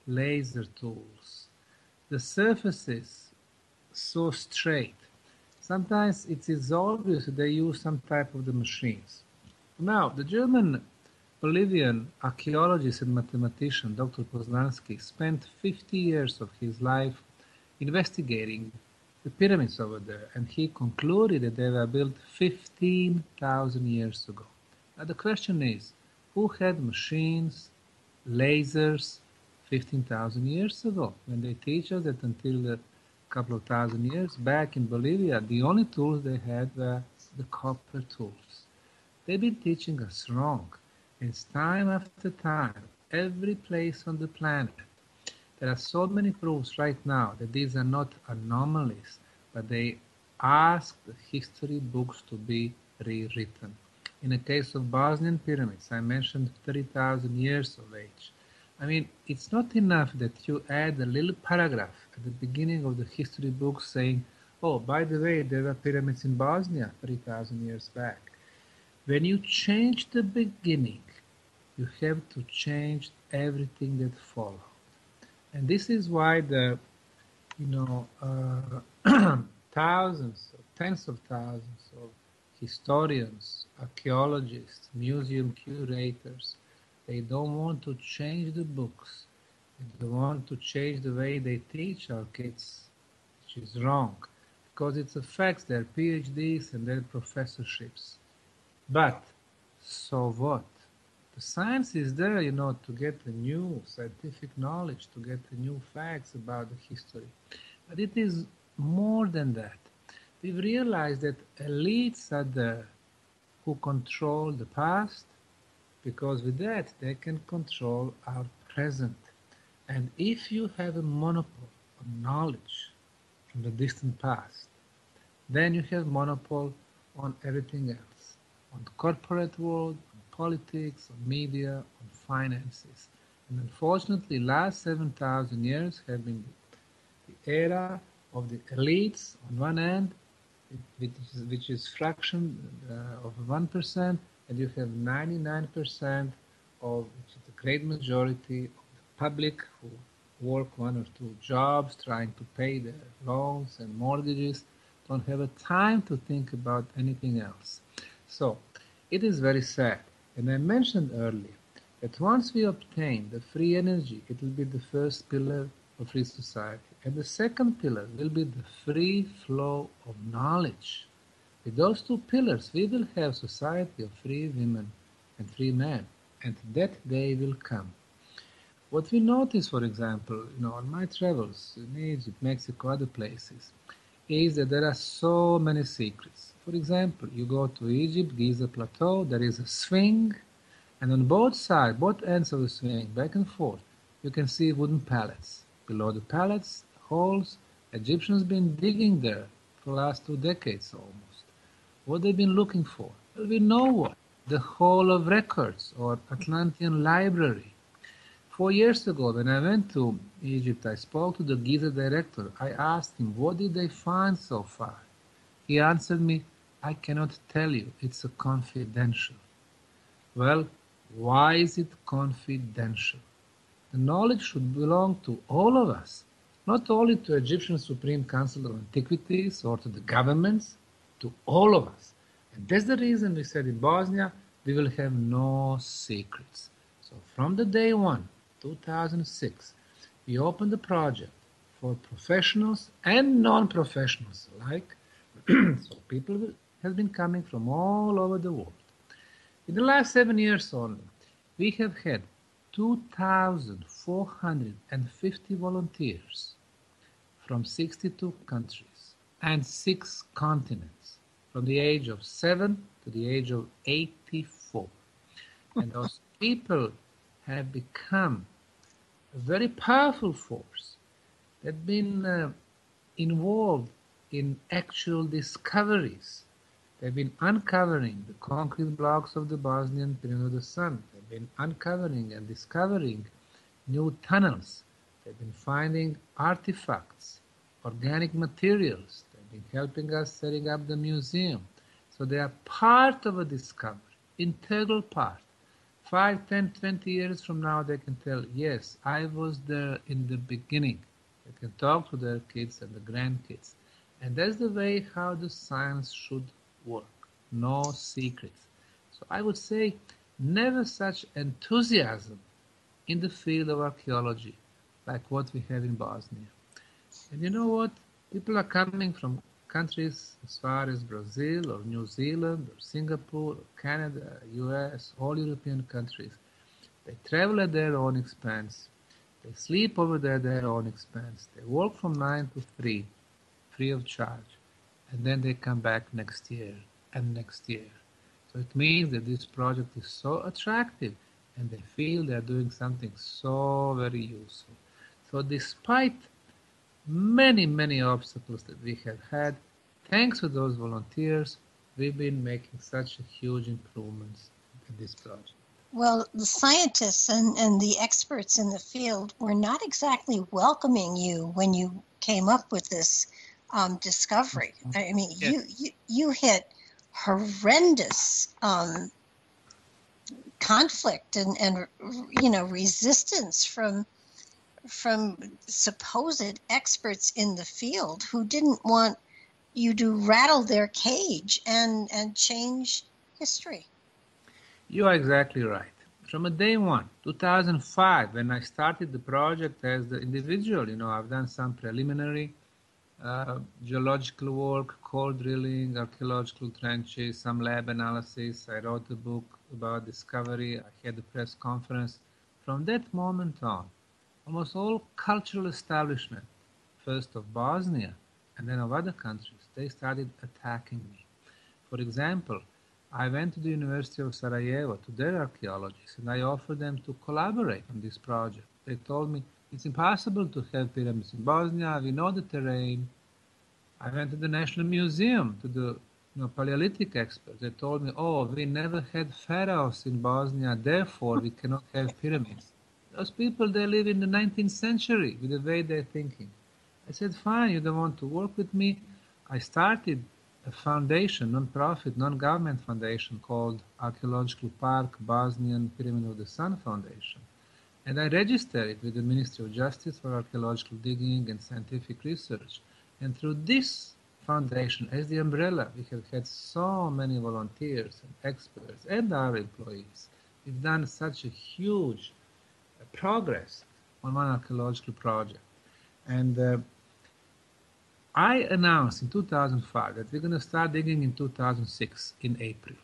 laser tools. The surfaces so straight. Sometimes it is obvious that they use some type of the machines. Now, the German Bolivian archaeologist and mathematician Dr. Poznansky spent 50 years of his life investigating the pyramids over there, and he concluded that they were built 15,000 years ago. Now the question is, who had machines, lasers 15,000 years ago? When they teach us that until a couple of thousand years back in Bolivia, the only tools they had were the copper tools. They've been teaching us wrong. It's time after time, every place on the planet. There are so many proofs right now that these are not anomalies, but they ask the history books to be rewritten. In the case of Bosnian pyramids, I mentioned 30,000 years of age. I mean, it's not enough that you add a little paragraph at the beginning of the history book saying, oh, by the way, there were pyramids in Bosnia 3,000 years back. When you change the beginning, you have to change everything that follows. And this is why the, thousands, tens of thousands of historians, archaeologists, museum curators, they don't want to change the books. They don't want to change the way they teach our kids, which is wrong, because it affects their PhDs and their professorships. But so what? The science is there, to get the new scientific knowledge, to get the new facts about the history. But it is more than that. We've realized that elites are there who control the past, because with that they can control our present. And if you have a monopoly on knowledge from the distant past, then you have monopoly on everything else, on the corporate world, politics, on media, on finances. And unfortunately, last 7,000 years have been the era of the elites on one end, which is fraction of 1%, and you have 99% of, which is the great majority of the public who work 1 or 2 jobs trying to pay their loans and mortgages, don't have a time to think about anything else. So it is very sad. And I mentioned earlier that once we obtain the free energy, it will be the first pillar of free society. And the second pillar will be the free flow of knowledge. With those 2 pillars, we will have society of free women and free men. and that day will come. What we notice, for example, on my travels in Egypt, Mexico, other places, is that there are so many secrets. For example, you go to Egypt, Giza Plateau, there is a swing, and on both sides, both ends of the swing, back and forth, you can see wooden pallets. Below the pallets, holes, Egyptians been digging there for the last 2 decades almost. What they've been looking for? Well, we know what. The Hall of Records, or Atlantean Library. 4 years ago, when I went to Egypt, I spoke to the Giza director. I asked him, what did they find so far? He answered me, I cannot tell you, it's a confidential. Well, why is it confidential? The knowledge should belong to all of us, not only to Egyptian Supreme Council of Antiquities or to the governments, to all of us. And that's the reason we said in Bosnia, we will have no secrets. So from the day one, 2006, we opened the project for professionals and non-professionals alike. So people have been coming from all over the world. In the last 7 years only, we have had 2,450 volunteers from 62 countries and 6 continents, from the age of 7 to the age of 84. And those people have become a very powerful force. They've been involved in actual discoveries. They've been uncovering the concrete blocks of the Bosnian Pyramid of the Sun. They've been uncovering and discovering new tunnels. They've been finding artifacts, organic materials. They've been helping us setting up the museum. So they are part of a discovery, integral part. 5, 10, 20 years from now, they can tell, yes, I was there in the beginning. They can talk to their kids and the grandkids. And that's the way how the science should work. No secrets. So I would say never such enthusiasm in the field of archaeology like what we have in Bosnia. And you know what? People are coming from countries as far as Brazil or New Zealand or Singapore or Canada, US, all European countries. They travel at their own expense. They sleep over there at their own expense. They work from 9 to 3, free of charge. And then they come back next year and next year. So it means that this project is so attractive and they feel they're doing something so very useful. So despite many, many obstacles that we have had, thanks to those volunteers, we've been making such a huge improvements in this project. Well, the scientists and the experts in the field were not exactly welcoming you when you came up with this discovery. I mean, yes. you hit horrendous conflict and resistance from supposed experts in the field who didn't want you to rattle their cage and change history. You are exactly right. From day one, 2005, when I started the project as the individual, I've done some preliminary geological work, core drilling, archaeological trenches, some lab analysis. I wrote a book about discovery. I had a press conference. From that moment on, almost all cultural establishment, first of Bosnia and then of other countries, they started attacking me. For example, I went to the University of Sarajevo, to their archaeologists, and I offered them to collaborate on this project. They told me, it's impossible to have pyramids in Bosnia, we know the terrain. I went to the National Museum, to the Paleolithic experts. They told me, oh, we never had pharaohs in Bosnia, therefore we cannot have pyramids. Those people, they live in the 19th century with the way they're thinking. I said, fine, you don't want to work with me. I started a foundation, non-profit, non-government foundation called Archaeological Park, Bosnian Pyramid of the Sun Foundation. And I registered it with the Ministry of Justice for archaeological digging and scientific research. And through this foundation, as the umbrella, we have had so many volunteers and experts and our employees. We've done such a huge progress on one archaeological project. And I announced in 2005 that we're going to start digging in 2006 in April.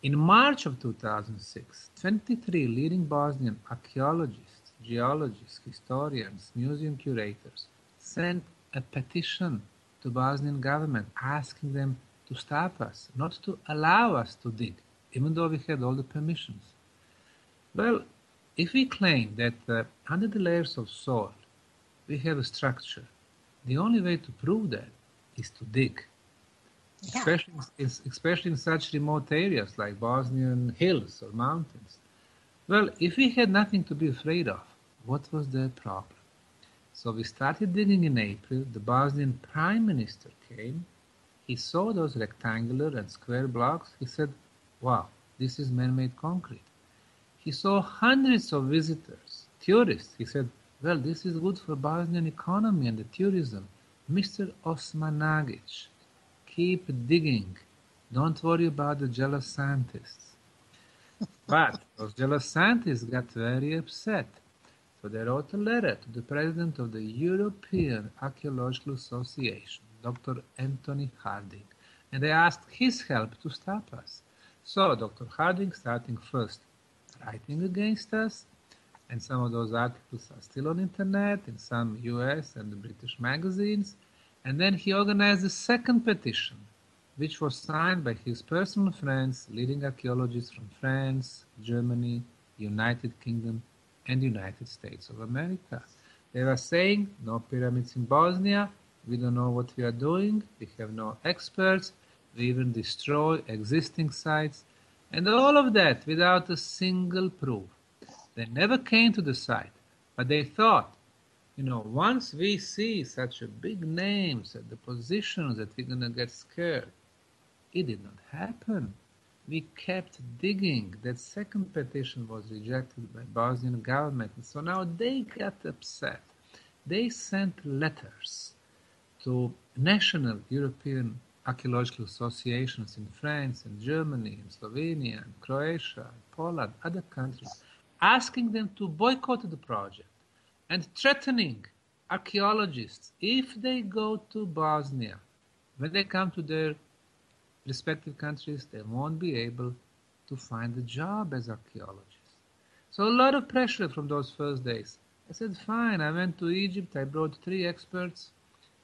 In March of 2006, 23 leading Bosnian archaeologists, geologists, historians, museum curators sent a petition to Bosnian government asking them to stop us, not to allow us to dig, even though we had all the permissions. Well, if we claim that under the layers of soil we have a structure, the only way to prove that is to dig. Yeah. Especially in such remote areas like Bosnian hills or mountains. Well, if we had nothing to be afraid of, what was the problem? So we started digging in April. The Bosnian Prime Minister came. He saw those rectangular and square blocks. He said, wow, this is man-made concrete. He saw hundreds of visitors, tourists. He said, well, this is good for Bosnian economy and the tourism. Mr. Osmanagich, keep digging. Don't worry about the jealous scientists. But those jealous scientists got very upset. So they wrote a letter to the president of the European Archaeological Association, Dr. Anthony Harding, and they asked his help to stop us. So Dr. Harding, starting first writing against us, and some of those articles are still on internet in some US and the British magazines, and then he organized a second petition, which was signed by his personal friends, leading archaeologists from France, Germany, United Kingdom, and United States of America. They were saying, no pyramids in Bosnia, we don't know what we are doing, we have no experts, we even destroy existing sites, and all of that without a single proof. They never came to the site, but they thought, once we see such a big names at the positions that we're going to get scared. It did not happen. We kept digging. That second petition was rejected by Bosnian government. And so now they got upset. They sent letters to national European archaeological associations in France and Germany and Slovenia and Croatia and Poland, other countries, asking them to boycott the project and threatening archaeologists, if they go to Bosnia, when they come to their respective countries, they won't be able to find a job as archaeologists. So a lot of pressure from those first days. I said, fine. I went to Egypt. I brought 3 experts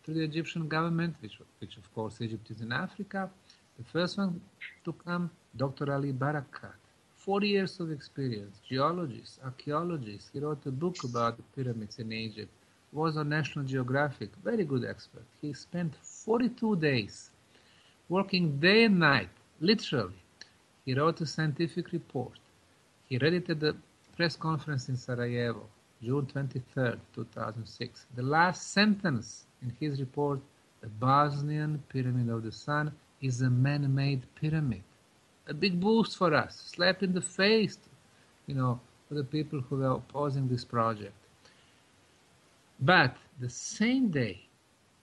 to the Egyptian government, which of course Egypt is in Africa. The first one to come, Dr. Ali Barakat, 40 years of experience, geologist, archaeologist. He wrote a book about the pyramids in Egypt, was on National Geographic, very good expert. He spent 42 days working day and night, literally. He wrote a scientific report. He read it at the press conference in Sarajevo, June 23rd, 2006. The last sentence in his report, the Bosnian Pyramid of the Sun is a man-made pyramid. A big boost for us, slap in the face, for the people who were opposing this project. But the same day,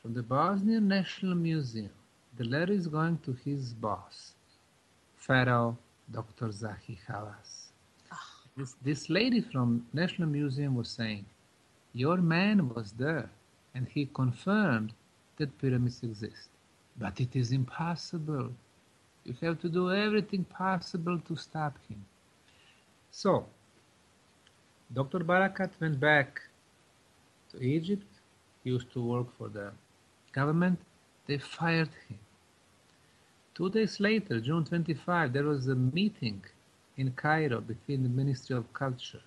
from the Bosnian National Museum, the letter is going to his boss, Pharaoh Dr. Zahi Hawass. This lady from National Museum was saying, your man was there and he confirmed that pyramids exist. But it is impossible. You have to do everything possible to stop him. So, Dr. Barakat went back to Egypt. He used to work for the government. They fired him. 2 days later, June 25, there was a meeting in Cairo between the Ministry of Culture,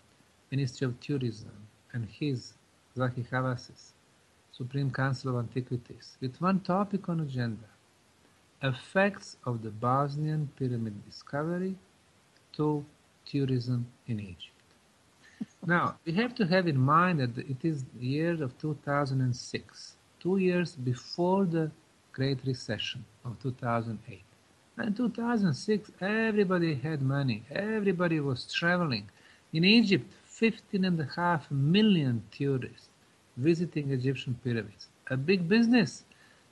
Ministry of Tourism, and his, Zahi Hawass's, Supreme Council of Antiquities, with one topic on agenda: effects of the Bosnian pyramid discovery to tourism in Egypt. Now, we have to have in mind that it is the year of 2006, 2 years before the Great Recession of 2008. And in 2006, everybody had money. Everybody was traveling. In Egypt, 15.5 million tourists visiting Egyptian pyramids. A big business.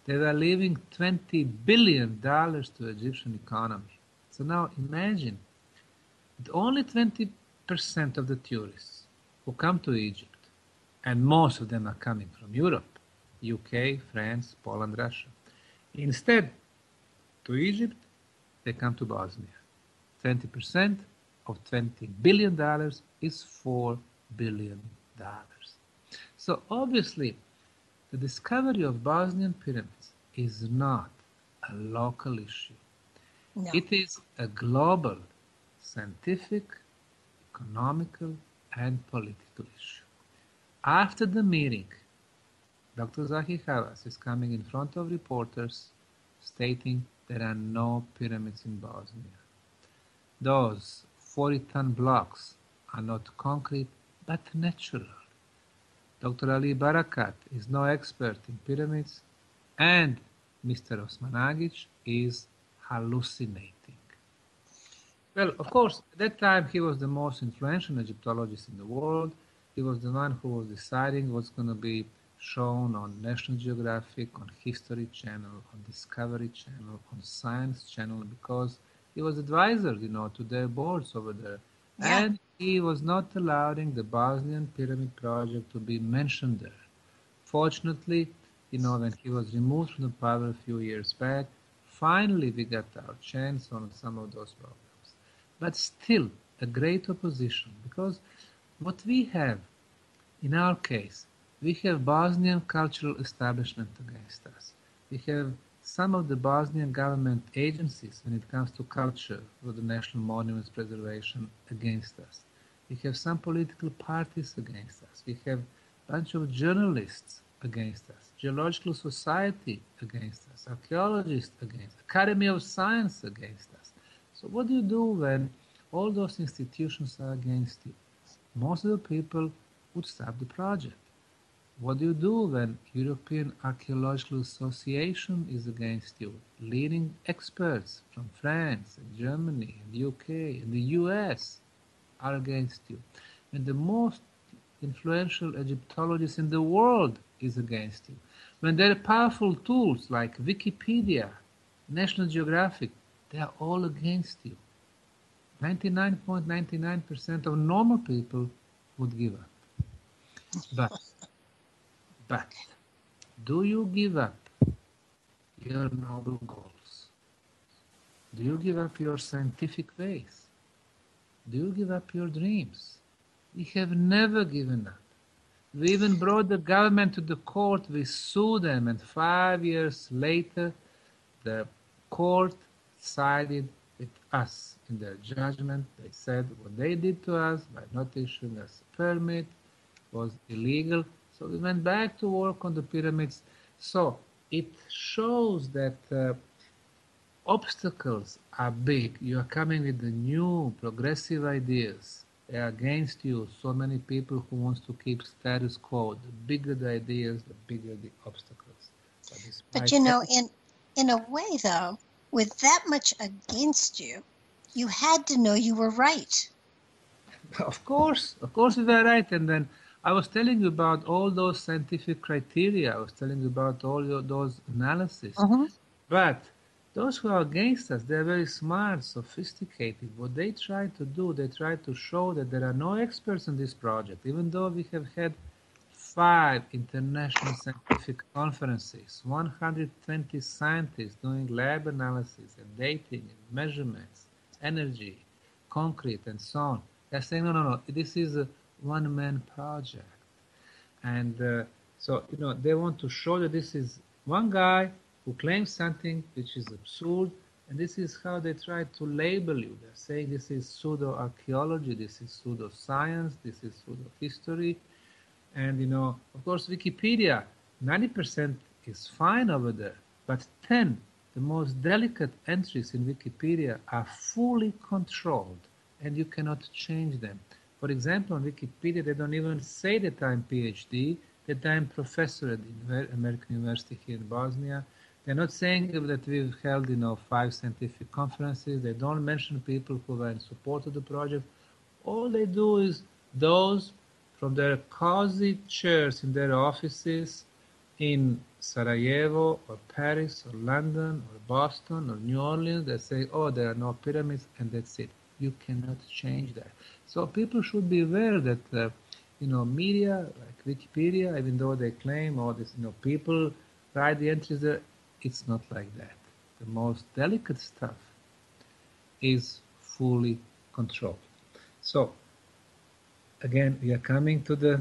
They were leaving $20 billion to Egyptian economy. So now imagine that only 20% of the tourists who come to Egypt, and most of them are coming from Europe, UK, France, Poland, Russia. Instead, to Egypt, they come to Bosnia. 20% of $20 billion is $4 billion. So obviously, the discovery of Bosnian pyramids is not a local issue. No. It is a global, scientific, economical, and political issue. After the meeting, Dr. Zahi Hawass is coming in front of reporters stating there are no pyramids in Bosnia. Those 40-ton blocks are not concrete but natural. Dr. Ali Barakat is no expert in pyramids, and Mr. Osmanagich is hallucinating. Well, of course, at that time he was the most influential Egyptologist in the world. He was the one who was deciding what's going to be shown on National Geographic, on History Channel, on Discovery Channel, on Science Channel, because he was advisor, to their boards over there. Yeah. And he was not allowing the Bosnian Pyramid project to be mentioned there. Fortunately, when he was removed from the power a few years back, finally we got our chance on some of those programs. But still, a great opposition, because what we have, in our case, we have Bosnian cultural establishment against us. We have some of the Bosnian government agencies when it comes to culture or the national monuments preservation against us. We have some political parties against us. We have a bunch of journalists against us, Geological Society against us, archaeologists against us, Academy of Science against us. So what do you do when all those institutions are against you? Most of the people would stop the project. What do you do when European Archaeological Association is against you? Leading experts from France and Germany and the UK and the US are against you. And the most influential Egyptologist in the world is against you. When there are powerful tools like Wikipedia, National Geographic, they are all against you. 99.99% of normal people would give up. But do you give up your noble goals? Do you give up your scientific ways? Do you give up your dreams? We have never given up. We even brought the government to the court. We sued them, and 5 years later, the court sided with us in their judgment. They said what they did to us by not issuing us a permit was illegal. So we went back to work on the pyramids. So it shows that obstacles are big. You are coming with the new progressive ideas. They are against you. So many people who want to keep status quo. The bigger the ideas, the bigger the obstacles. But in a way though, with that much against you, you had to know you were right. Of course we were right. And then I was telling you about all those scientific criteria. I was telling you about all those analyses. But those who are against us, they're very smart, sophisticated. What they try to do, they try to show that there are no experts in this project, even though we have had 5 international scientific conferences, 120 scientists doing lab analysis and dating and measurements, energy, concrete, and so on. They're saying, no, this is a one-man project. And so, they want to show that this is one guy who claims something which is absurd, and this is how they try to label you. They're saying this is pseudo-archaeology, this is pseudo-science, this is pseudo-history. And, of course, Wikipedia, 90% is fine over there, but 10, the most delicate entries in Wikipedia are fully controlled, and you cannot change them. For example, on Wikipedia, they don't even say that I'm Ph.D., that I'm professor at the American University here in Bosnia. They're not saying that we've held, 5 scientific conferences. They don't mention people who were in support of the project. All they do is those from their cozy chairs in their offices in Sarajevo or Paris or London or Boston or New Orleans, they say, oh, there are no pyramids, and that's it. You cannot change that. So people should be aware that, media like Wikipedia, even though they claim all this, people write the entries there, it's not like that. The most delicate stuff is fully controlled. So, again, we are coming to the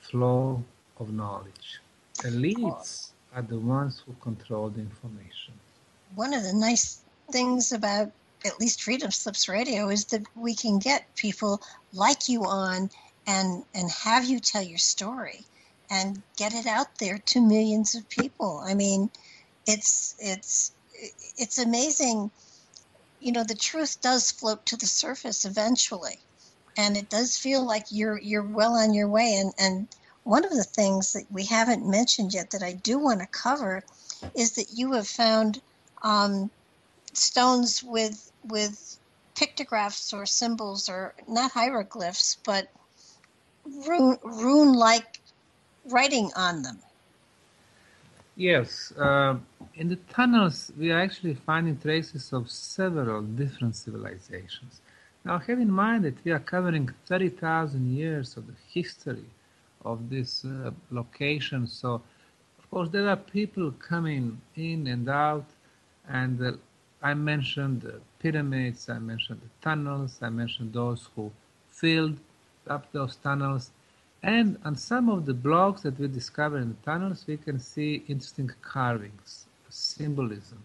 flow of knowledge. Elites are the ones who control the information. One of the nice things about at least Freedom Slips Radio is that we can get people like you on and have you tell your story and get it out there to millions of people. I mean, it's amazing. You know, the truth does float to the surface eventually, and it does feel like you're well on your way. And one of the things that we haven't mentioned yet that I do want to cover is that you have found stones with pictographs or symbols, or not hieroglyphs, but rune-like writing on them. Yes, in the tunnels we are actually finding traces of several different civilizations. Now have in mind that we are covering 30,000 years of the history of this location, so of course there are people coming in and out, and I mentioned the pyramids, I mentioned the tunnels, I mentioned those who filled up those tunnels. And on some of the blocks that we discover in the tunnels, we can see interesting carvings, symbolism.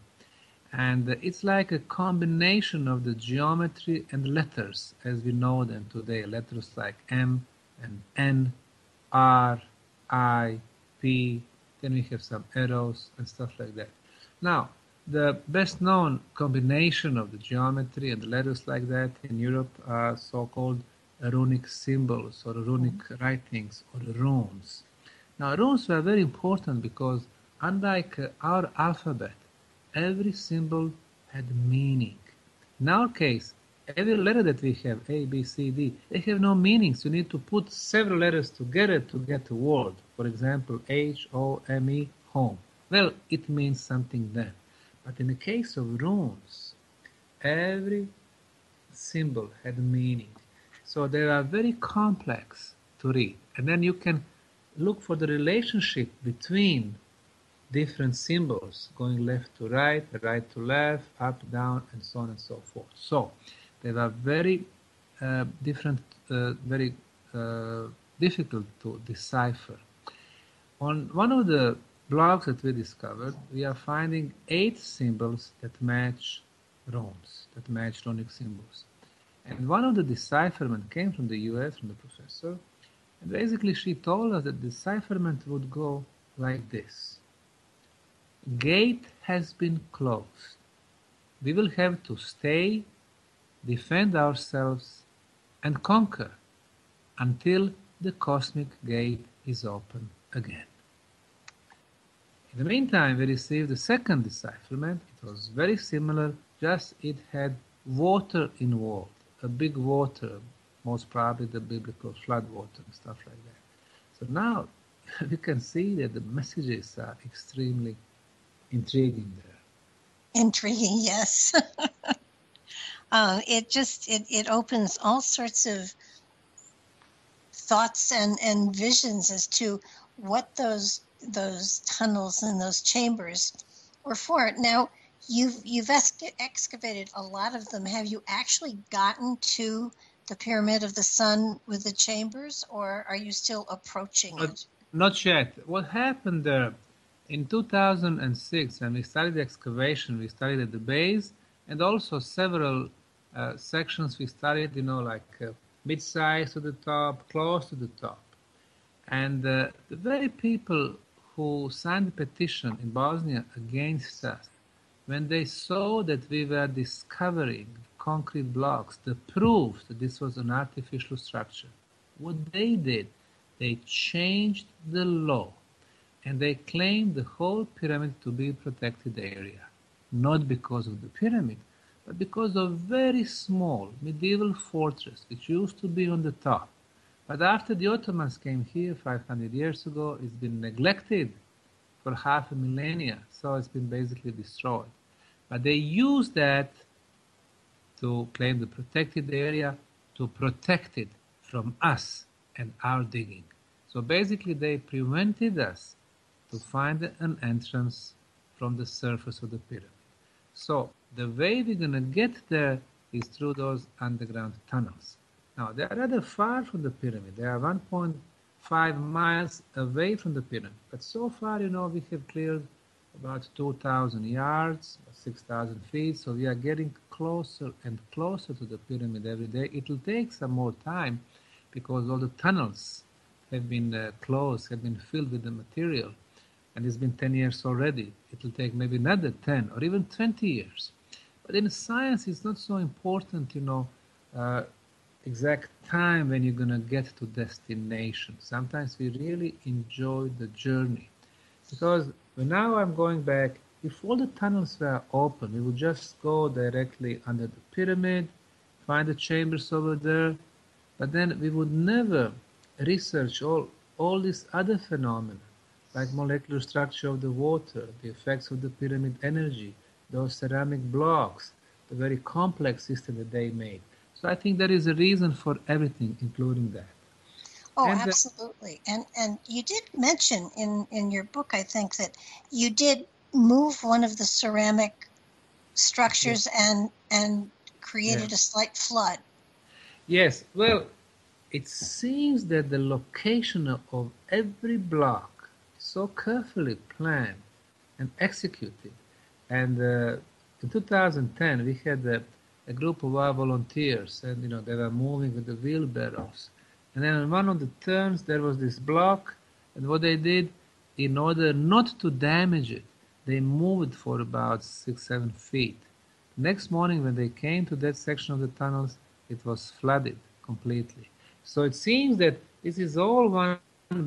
And it's like a combination of the geometry and letters as we know them today. Letters like M and N, R, I, P, then we have some arrows and stuff like that. Now, the best known combination of the geometry and the letters like that in Europe are so-called runic symbols or runic writings or runes. Now runes were very important because unlike our alphabet, every symbol had meaning. In our case, every letter that we have, A, B, C, D, they have no meanings. You need to put several letters together to get a word. For example, H-O-M-E, home. Well, it means something then. But in the case of runes, every symbol had meaning. So they are very complex to read. And then you can look for the relationship between different symbols, going left to right, right to left, up, down, and so on and so forth. So they are very very difficult to decipher. On one of the blogs that we discovered, we are finding 8 symbols that match runes, that match runic symbols. And one of the decipherment came from the US, from the professor, and basically she told us that the decipherment would go like this. Gate has been closed. We will have to stay, defend ourselves, and conquer until the cosmic gate is open again. In the meantime, we received the second decipherment. It was very similar, just it had water involved. A big water, most probably the biblical flood water and stuff like that. So now we can see that the messages are extremely intriguing there. Intriguing, yes. It opens all sorts of thoughts and visions as to what those tunnels and those chambers were for. Now, You've excavated a lot of them. Have you actually gotten to the Pyramid of the Sun with the chambers, or are you still approaching it? Not yet. What happened there in 2006 when we started the excavation, we started at the base and also several sections we started, like mid-size to the top, close to the top. And the very people who signed the petition in Bosnia against us, when they saw that we were discovering concrete blocks, the proof that this was an artificial structure, what they did, they changed the law and they claimed the whole pyramid to be a protected area, not because of the pyramid, but because of very small medieval fortress which used to be on the top. But after the Ottomans came here 500 years ago, it's been neglected for half a millennia, so it's been basically destroyed. But they used that to claim the protected area, to protect it from us and our digging. So basically they prevented us to find an entrance from the surface of the pyramid. So the way we're going to get there is through those underground tunnels. Now, they are rather far from the pyramid. They are 1.5 miles away from the pyramid. But so far, we have cleared about 2,000 yards, 6,000 feet. So we are getting closer and closer to the pyramid every day. It will take some more time because all the tunnels have been closed, have been filled with the material. And it's been 10 years already. It will take maybe another 10 or even 20 years. But in science, it's not so important, exact time when you're going to get to destination. Sometimes we really enjoy the journey. Because now I'm going back, if all the tunnels were open, we would just go directly under the pyramid, find the chambers over there, but then we would never research all these other phenomena, like molecular structure of the water, the effects of the pyramid energy, those ceramic blocks, the very complex system that they made. So I think there is a reason for everything, including that. Oh, and absolutely. And you did mention in your book, I think, that you did move one of the ceramic structures and created a slight flood. Yes, well, it seems that the location of every block is so carefully planned and executed. And in 2010, we had a group of our volunteers, and they were moving with the wheelbarrows. And then on one of the turns, there was this block, and what they did, in order not to damage it, they moved for about 6-7 feet. Next morning, when they came to that section of the tunnels, it was flooded completely. So it seems that this is all one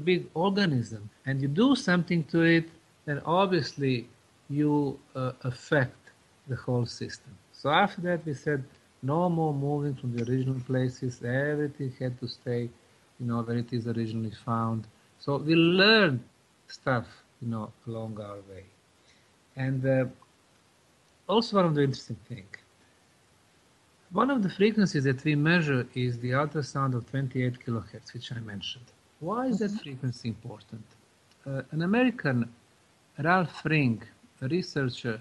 big organism, and you do something to it, then obviously you affect the whole system. So after that, we said no more moving from the original places. Everything had to stay, where it is originally found. So we learned stuff, along our way. And also one of the interesting things, one of the frequencies that we measure is the ultrasound of 28 kilohertz, which I mentioned. Why is that frequency important? An American, Ralph Ring, a researcher,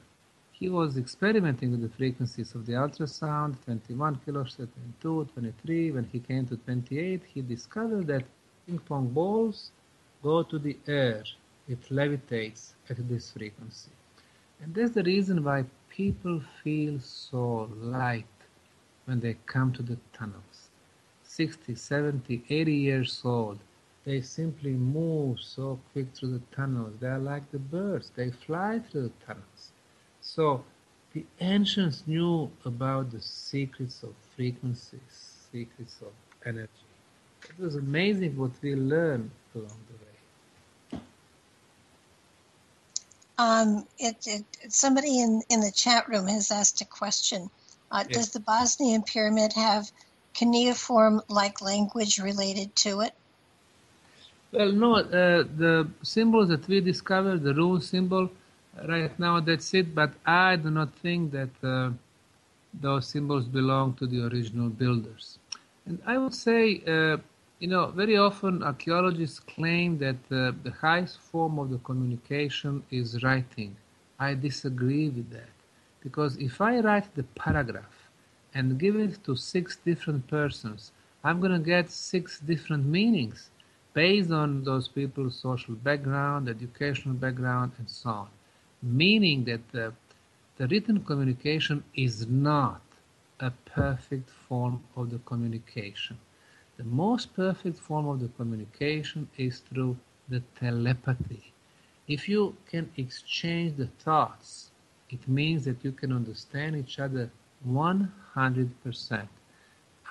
he was experimenting with the frequencies of the ultrasound, 21 kilohertz, 22, 23. When he came to 28, he discovered that ping pong balls go to the air. It levitates at this frequency. And that's the reason why people feel so light when they come to the tunnels. 60, 70, 80 years old, they simply move so quick through the tunnels. They are like the birds. They fly through the tunnels. So the ancients knew about the secrets of frequencies, secrets of energy. It was amazing what we learned along the way. Somebody in the chat room has asked a question. Does the Bosnian Pyramid have cuneiform-like language related to it? Well, no, the symbols that we discovered, the rune symbol, right now that's it, but I do not think that those symbols belong to the original builders. And I would say, very often archaeologists claim that the highest form of the communication is writing. I disagree with that, because if I write the paragraph and give it to 6 different persons, I'm going to get 6 different meanings based on those people's social background, educational background, and so on. Meaning that the written communication is not a perfect form of the communication. The most perfect form of the communication is through the telepathy. If you can exchange the thoughts, it means that you can understand each other 100%.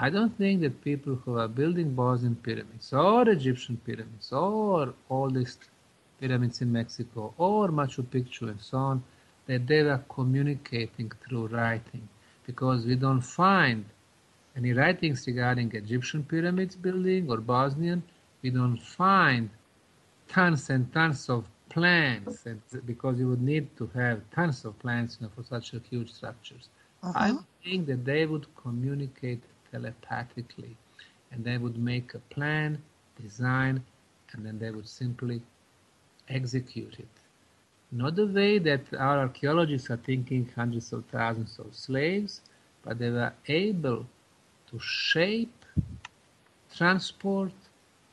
I don't think that people who are building Bosnian pyramids or Egyptian pyramids or all these pyramids in Mexico or Machu Picchu and so on, that they are communicating through writing, because we don't find any writings regarding Egyptian pyramids building or Bosnian. We don't find tons and tons of plans, and because you would need to have tons of plans for such a huge structures. I would think that they would communicate telepathically, and they would make a plan, design, and then they would simply execute it. Not the way that our archaeologists are thinking hundreds of thousands of slaves, but they were able to shape, transport,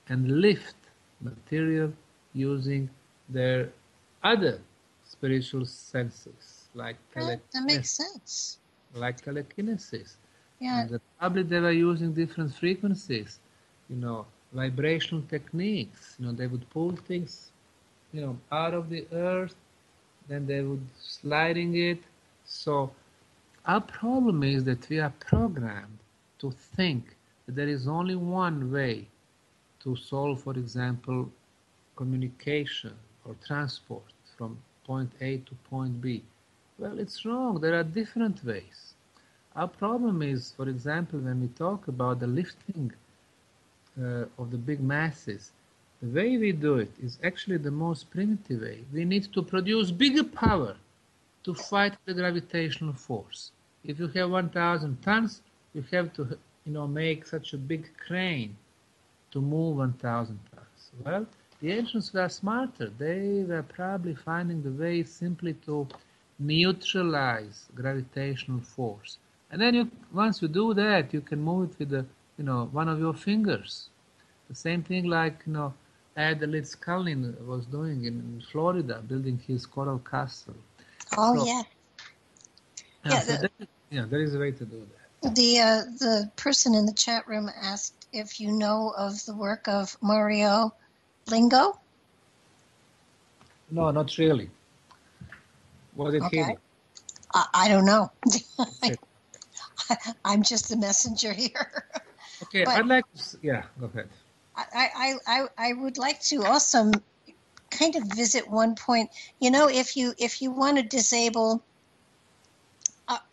and lift material using their other spiritual senses, like That makes sense. telekinesis. Yeah. And probably they were using different frequencies, vibrational techniques. They would pull things, out of the earth, then they would sliding it. So our problem is that we are programmed to think that there is only one way to solve, for example, communication or transport from point A to point B. Well, it's wrong. There are different ways. Our problem is, for example, when we talk about the lifting of the big masses, the way we do it is actually the most primitive way. We need to produce bigger power to fight the gravitational force. If you have 1,000 tons, you have to, make such a big crane to move 1,000 tons. Well, the ancients were smarter. They were probably finding the way simply to neutralize gravitational force. And then once you do that, you can move it with one of your fingers. The same thing like, Ed Litzkalnin was doing in Florida, building his coral castle. Oh, so, yeah. There is a way to do that. The person in the chat room asked if you know of the work of Mario Lingo. No, not really. What did he do? I don't know. I'm just the messenger here. Okay, but I'd like to, go ahead. I would like to also kind of visit one point. If you want to disable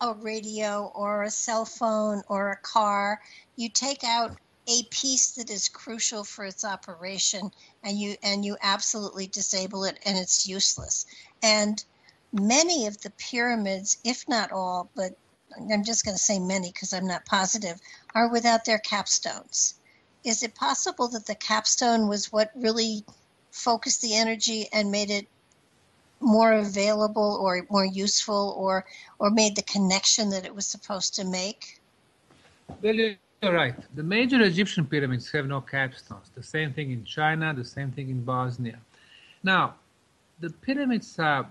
a radio or a cell phone or a car, you take out a piece that is crucial for its operation, and you absolutely disable it, and it's useless. And many of the pyramids, if not all, but I'm just going to say many because I'm not positive, are without their capstones. Is it possible that the capstone was what really focused the energy and made it more available or more useful, or made the connection that it was supposed to make? Well, you're right. The major Egyptian pyramids have no capstones. The same thing in China, the same thing in Bosnia. Now, the pyramids are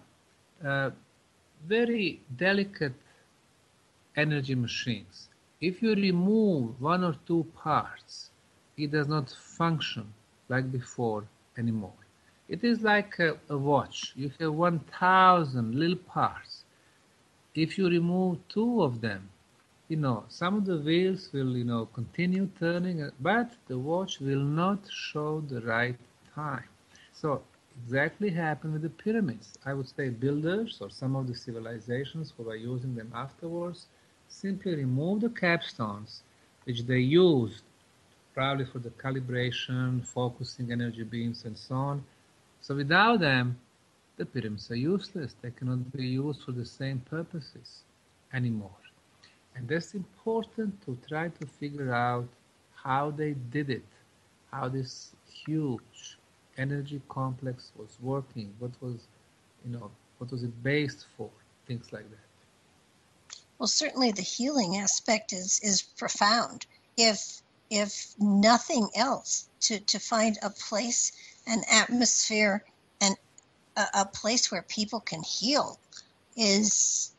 very delicate energy machines. If you remove one or two parts, it does not function like before anymore. It is like a watch. You have 1,000 little parts. If you remove two of them, some of the wheels will, continue turning, but the watch will not show the right time. So exactly happened with the pyramids. I would say builders or some of the civilizations who were using them afterwards simply remove the capstones, which they used probably for the calibration, focusing energy beams, and so on. So without them, the pyramids are useless. They cannot be used for the same purposes anymore. And that's important to try to figure out how they did it, how this huge energy complex was working, what was it based for, things like that. Well, certainly the healing aspect is profound. If nothing else, to find a place, an atmosphere, and a place where people can heal is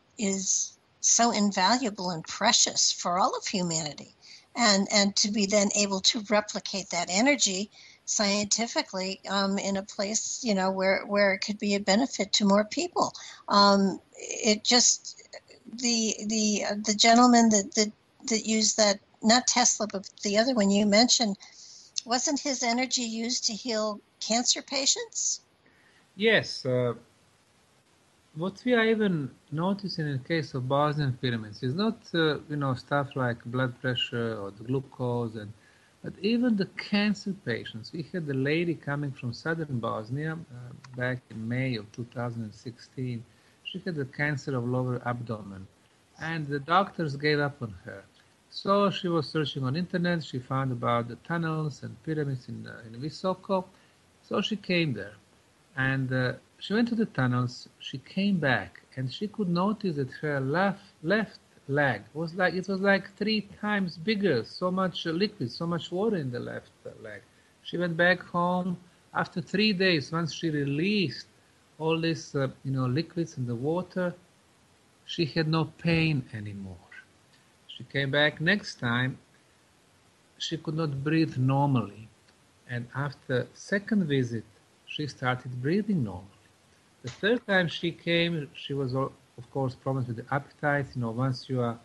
so invaluable and precious for all of humanity, and to be then able to replicate that energy scientifically in a place where it could be a benefit to more people. It just the gentleman that used that, not Tesla, but the other one you mentioned, wasn't his energy used to heal cancer patients? Yes. What we are even noticing in the case of Bosnian pyramids is not, stuff like blood pressure or the glucose, but even the cancer patients. We had a lady coming from southern Bosnia back in May of 2016. She had a cancer of lower abdomen, and the doctors gave up on her. So she was searching on internet. She found about the tunnels and pyramids in Visoko. So she came there, and she went to the tunnels. She came back, and she could notice that her left leg. It was like 3 times bigger. So much liquid, so much water in the left leg. She went back home after 3 days. Once she released all this, liquids in the water, she had no pain anymore. She came back next time. She could not breathe normally, and after second visit, she started breathing normally. The third time she came, she was, of course, problems with the appetite. Once you are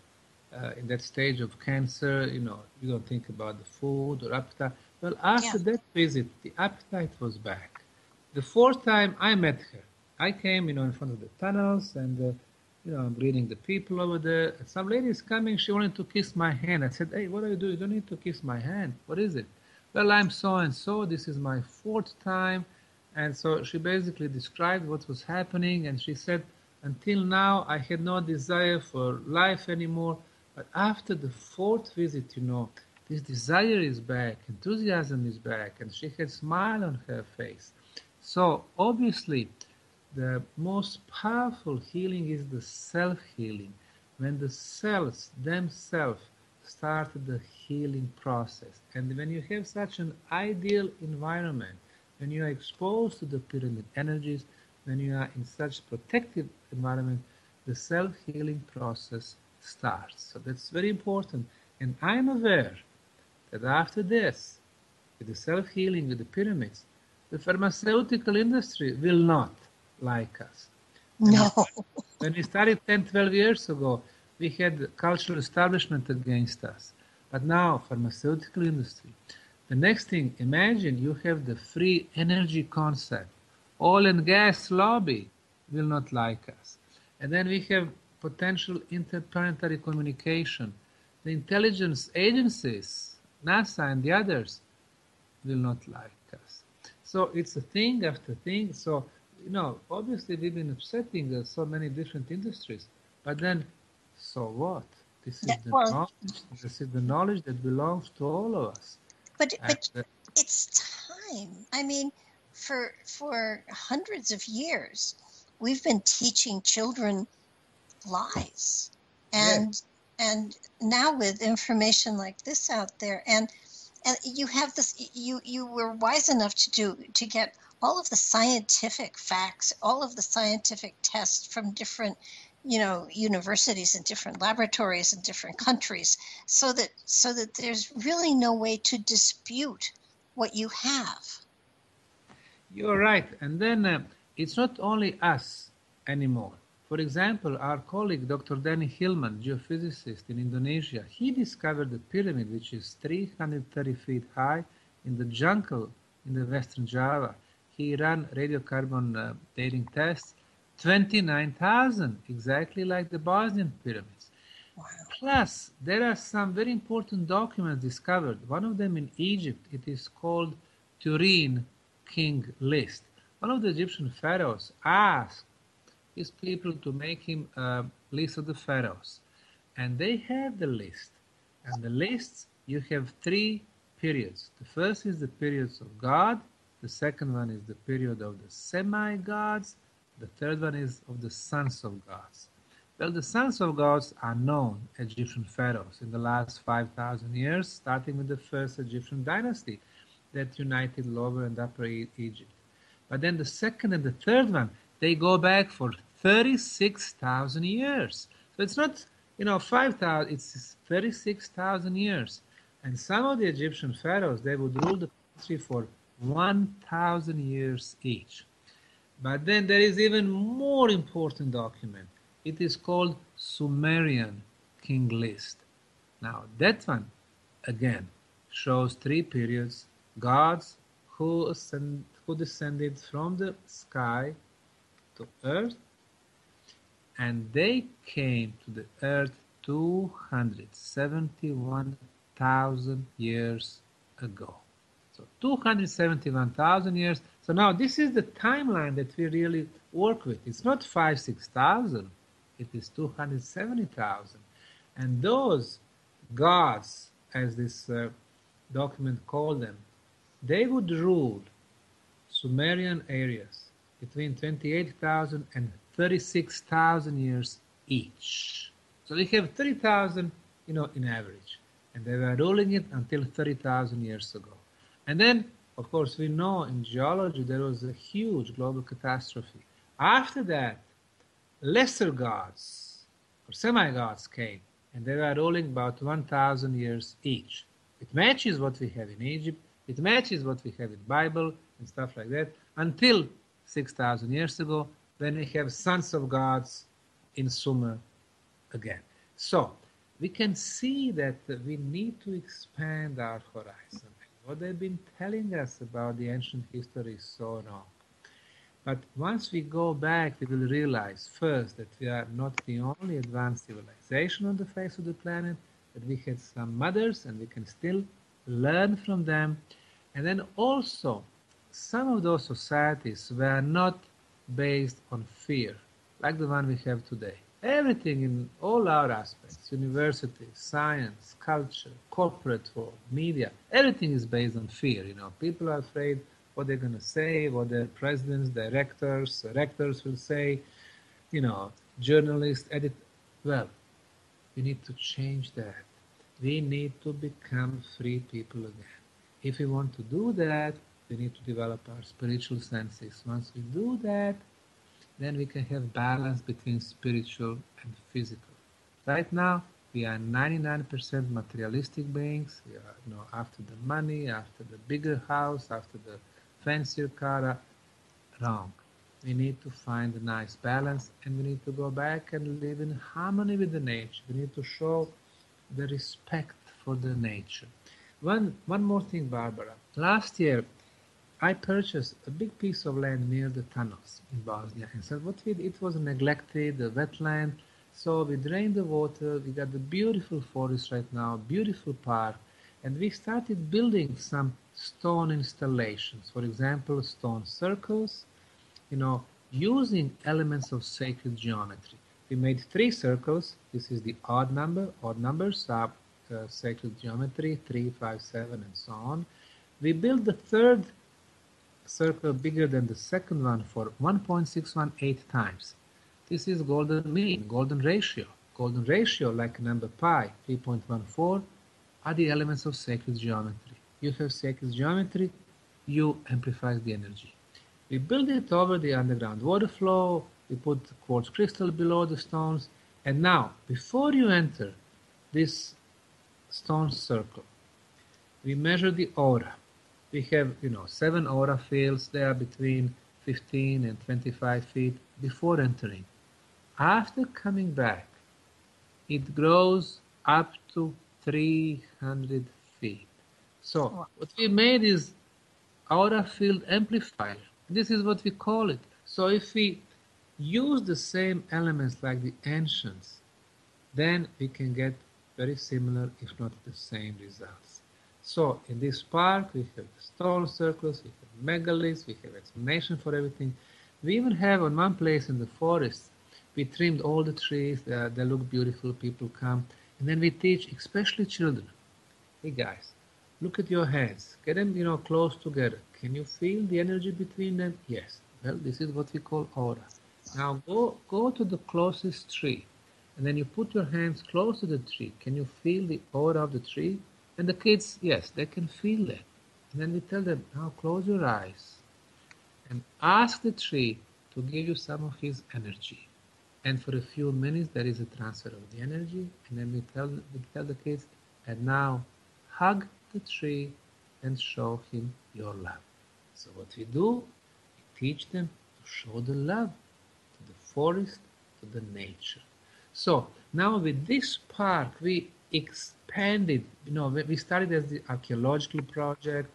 in that stage of cancer, you don't think about the food or appetite. Well, after that visit, the appetite was back. The fourth time I met her, I came, in front of the tunnels, and I'm greeting the people over there. Some lady is coming. She wanted to kiss my hand. I said, "Hey, what are you doing? You don't need to kiss my hand. What is it?" "Well, I'm so and so. This is my fourth time." And so she basically described what was happening, and she said, "Until now, I had no desire for life anymore. But after the fourth visit, this desire is back, enthusiasm is back," and she had a smile on her face. So obviously, the most powerful healing is the self-healing, when the cells themselves start the healing process. And when you have such an ideal environment, when you are exposed to the pyramid energies, when you are in such protective environment, the self-healing process starts. So that's very important. And I'm aware that after this, with the self-healing, with the pyramids, the pharmaceutical industry will not like us. No. When we started 10, 12 years ago, we had cultural establishment against us. But now, pharmaceutical industry. The next thing, imagine you have the free energy concept. Oil and gas lobby will not like us. And then we have potential interplanetary communication. The intelligence agencies, NASA and the others, will not like us. So it's a thing after thing. So, obviously we've been upsetting so many different industries. But then, so what? This is the knowledge. This is the knowledge that belongs to all of us. But it's time. I mean, for hundreds of years, we've been teaching children lies, and now with information like this out there, and you have this. You were wise enough to get all of the scientific facts, all of the scientific tests from different universities and different laboratories in different countries, so that there's really no way to dispute what you have. You're right. And then it's not only us anymore. For example, our colleague, Dr. Danny Hillman, geophysicist in Indonesia, he discovered the pyramid, which is 330 feet high in the jungle in the Western Java. He ran radiocarbon dating tests, 29,000, exactly like the Bosnian pyramids. Wow. Plus, there are some very important documents discovered. One of them in Egypt, it is called Turin King List. One of the Egyptian pharaohs asked his people to make him a list of the pharaohs. And they have the list. And the lists, you have 3 periods. The first is the periods of God. The second one is the period of the semi-gods. The third one is of the sons of gods. Well, the sons of gods are known Egyptian pharaohs in the last 5,000 years, starting with the first Egyptian dynasty that united Lower and Upper Egypt. But then the second and the third one, they go back for 36,000 years. So it's not, 5,000, it's 36,000 years. And some of the Egyptian pharaohs, they would rule the country for 1,000 years each. But then there is even more important document. It is called Sumerian King List. Now that one, again, shows 3 periods. Gods who descended from the sky to earth, and they came to the earth 271,000 years ago. So 271,000 years. So now this is the timeline that we really work with. It's not 5,000-6,000. It is 270,000. And those gods, as this document called them, they would rule Sumerian areas between 28,000 and 36,000 years each. So we have 30,000, in average. And they were ruling it until 30,000 years ago. And then, of course, we know in geology there was a huge global catastrophe. After that, lesser gods or semi-gods came, and they were ruling about 1,000 years each. It matches what we have in Egypt, it matches what we have in the Bible and stuff like that, until 6,000 years ago, when we have sons of gods in Sumer again. So we can see that we need to expand our horizon. What they've been telling us about the ancient history is so wrong. But once we go back, we will realize first that we are not the only advanced civilization on the face of the planet, that we had some mothers and we can still learn from them. And then also, some of those societies were not based on fear, like the one we have today. Everything in all our aspects, universities, science, culture, corporate world, media, everything is based on fear. People are afraid what they're going to say, what their presidents, directors, rectors will say, journalists, Well, we need to change that. We need to become free people again. If we want to do that, we need to develop our spiritual senses. Once we do that, then we can have balance between spiritual and physical. Right now, we are 99% materialistic beings. We are, after the money, after the bigger house, after the fancier car. Wrong. We need to find a nice balance, and we need to go back and live in harmony with the nature. We need to show the respect for the nature. One more thing, Barbara. Last year, I purchased a big piece of land near the tunnels in Bosnia, and so it was neglected, a wetland. So we drained the water. We got the beautiful forest right now, beautiful park, and we started building some stone installations. For example, stone circles, using elements of sacred geometry. We made 3 circles. This is the odd numbers are sacred geometry, 3, 5, 7, and so on. We built the 3rd circle bigger than the 2nd one for 1.618 times. This is golden mean, golden ratio. Golden ratio, like number pi, 3.14, are the elements of sacred geometry. You have sacred geometry, you amplify the energy. We build it over the underground water flow, we put quartz crystal below the stones, and now, before you enter this stone circle, we measure the aura. We have, 7 aura fields. They are between 15 and 25 feet before entering. After coming back, it grows up to 300 feet. So what we made is aura field amplifier. This is what we call it. So if we use the same elements like the ancients, then we can get very similar, if not the same results. So in this park, we have the stone circles, we have megaliths, we have explanation for everything. We even have on one place in the forest, we trimmed all the trees, they look beautiful, people come. And then we teach, especially children, hey guys, look at your hands, get them close together. Can you feel the energy between them? Yes. Well, this is what we call aura. Now go to the closest tree, and then you put your hands close to the tree. Can you feel the aura of the tree? And the kids, yes, they can feel that. And then we tell them, now close your eyes and ask the tree to give you some of his energy. And for a few minutes, there is a transfer of the energy. And then we tell the kids, and now hug the tree and show him your love. So what we do, we teach them to show the love to the forest, to the nature. So now with this park, we expanded, we started as the archaeological project,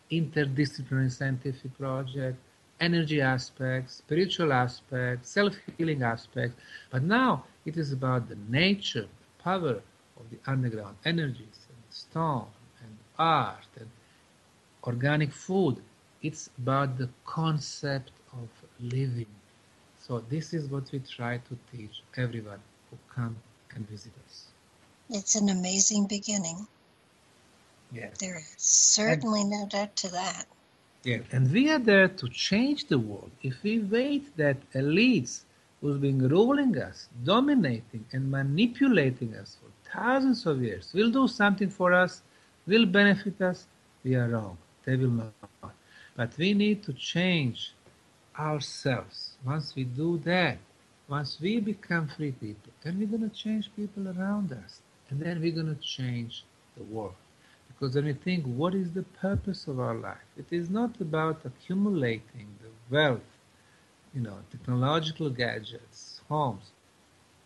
interdisciplinary scientific project, energy aspects, spiritual aspects, self-healing aspects. But now it is about the nature, the power of the underground energies, and stone, and art, and organic food. It's about the concept of living. So this is what we try to teach everyone who come and visit us. It's an amazing beginning. Yes. There is certainly no doubt to that. Yeah, and we are there to change the world. If we wait that elites who's been ruling us, dominating and manipulating us for thousands of years, will do something for us, will benefit us, we are wrong. They will not. But we need to change ourselves. Once we do that, once we become free people, then we're going to change people around us. And then we're going to change the world. Because when we think, what is the purpose of our life? It is not about accumulating the wealth, technological gadgets, homes.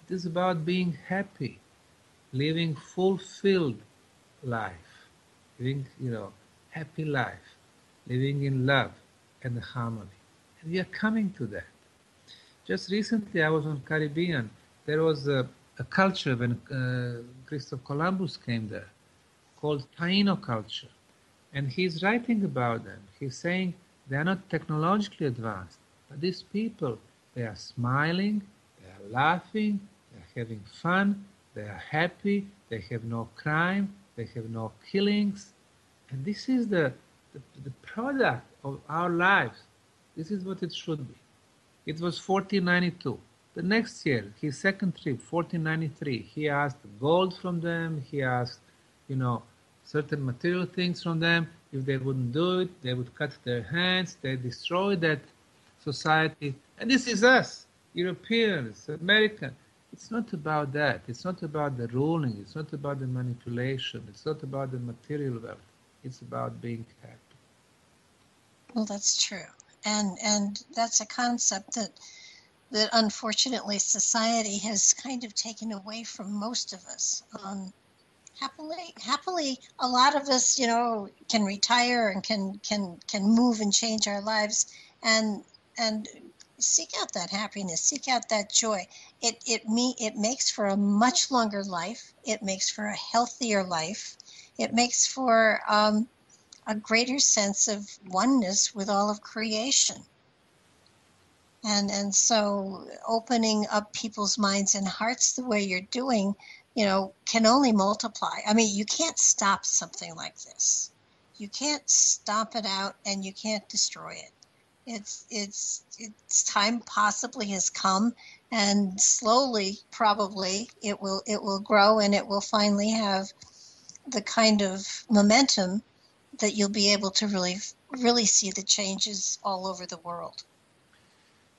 It is about being happy, living fulfilled life, living, happy life, living in love and harmony. And we are coming to that. Just recently I was on Caribbean. There was a culture when Christopher Columbus came there called Taino culture. And he's writing about them. He's saying they are not technologically advanced, but these people, they are smiling, they are laughing, they are having fun, they are happy, they have no crime, they have no killings. And this is the product of our lives. This is what it should be. It was 1492. The next year, his second trip, 1493, he asked gold from them, he asked, certain material things from them. If they wouldn't do it, they would cut their hands, they destroy that society. And this is us, Europeans, Americans. It's not about that. It's not about the ruling. It's not about the manipulation. It's not about the material wealth. It's about being happy. Well, that's true. And that's a concept that unfortunately society has kind of taken away from most of us. Happily, a lot of us, can retire and can move and change our lives and seek out that happiness, seek out that joy. It makes for a much longer life. It makes for a healthier life. It makes for a greater sense of oneness with all of creation. And so opening up people's minds and hearts the way you're doing, can only multiply. I mean, you can't stop something like this. You can't stomp it out and you can't destroy it. It's time possibly has come, and slowly, probably, it will grow, and it will finally have the kind of momentum that you'll be able to really see the changes all over the world.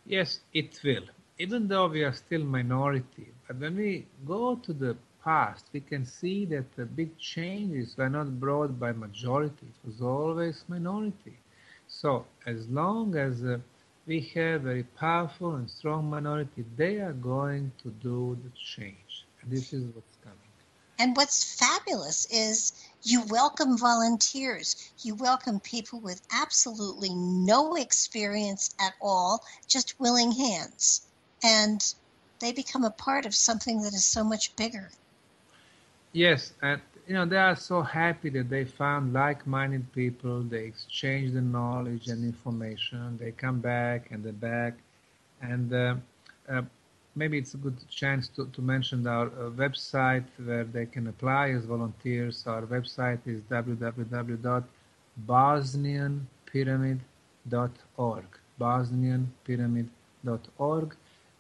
Yes, it will. Even though we are still minority, but when we go to the past, we can see that the big changes were not brought by majority. It was always minority. So as long as we have a very powerful and strong minority, they are going to do the change. And this is what's coming. And what's fabulous is you welcome volunteers. You welcome people with absolutely no experience at all, just willing hands. And they become a part of something that is so much bigger. Yes, and they are so happy that they found like-minded people. They exchange the knowledge and information. They come back and they're back. And maybe it's a good chance to mention our website where they can apply as volunteers. Our website is www.bosnianpyramid.org. bosnianpyramid.org.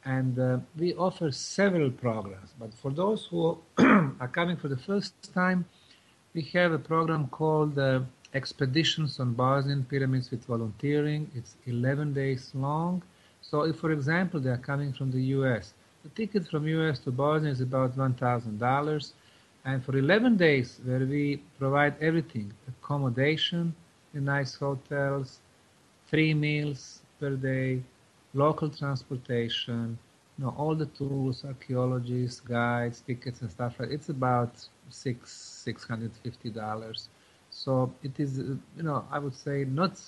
And we offer several programs. But for those who are coming for the first time, we have a program called Expeditions on Bosnian Pyramids with Volunteering. It's 11 days long. So if, for example, they are coming from the U.S., the ticket from U.S. to Bosnia is about $1,000. And for 11 days, where we provide everything, accommodation in nice hotels, 3 meals per day, local transportation, all the tools, archaeologists, guides, tickets and stuff like that. It's about $650. So it is, I would say not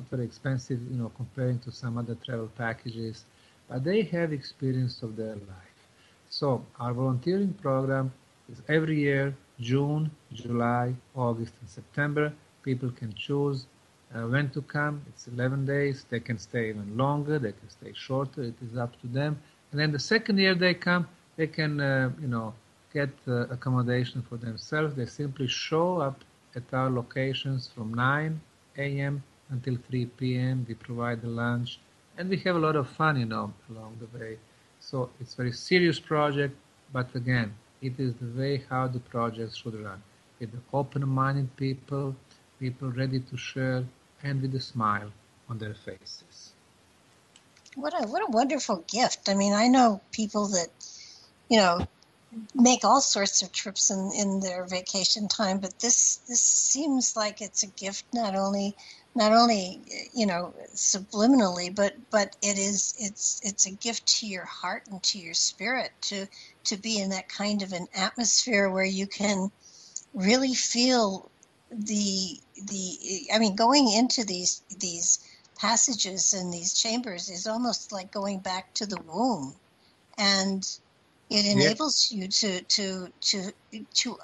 very expensive, comparing to some other travel packages, but they have experience of their life. So our volunteering program is every year, June, July, August, and September. People can choose when to come. It's 11 days. They can stay even longer. They can stay shorter. It is up to them. And then the second year they come, they can, get accommodation for themselves. They simply show up at our locations from 9 a.m. until 3 p.m. We provide the lunch, and we have a lot of fun, along the way. So it's a very serious project, but again, it is the way how the project should run. With the open-minded people, people ready to share, and with a smile on their faces. What a wonderful gift. I mean, I know people that, you know, make all sorts of trips in their vacation time, but this seems like it's a gift not only you know, subliminally, but it's a gift to your heart and to your spirit to be in that kind of an atmosphere where you can really feel the I mean, going into these passages and these chambers is almost like going back to the womb, and it enables you to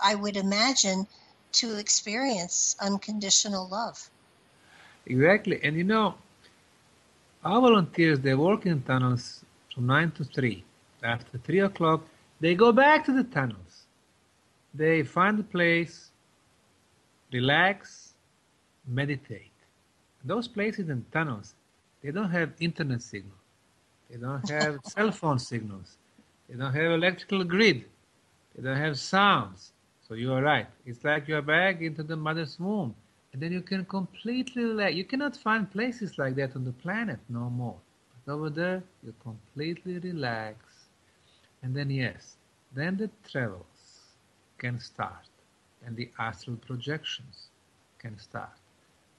I would imagine, to experience unconditional love. Exactly. And you know, our volunteers, they work in tunnels from 9 to 3. After 3 o'clock, they go back to the tunnels. They find a place, relax, meditate. Those places in tunnels, they don't have internet signal. They don't have cell phone signals. They don't have electrical grid. They don't have sounds. So you are right. It's like you are back into the mother's womb. And then you can completely relax. You cannot find places like that on the planet no more. But over there, you completely relax. And then, yes, then the travels can start. And the astral projections can start.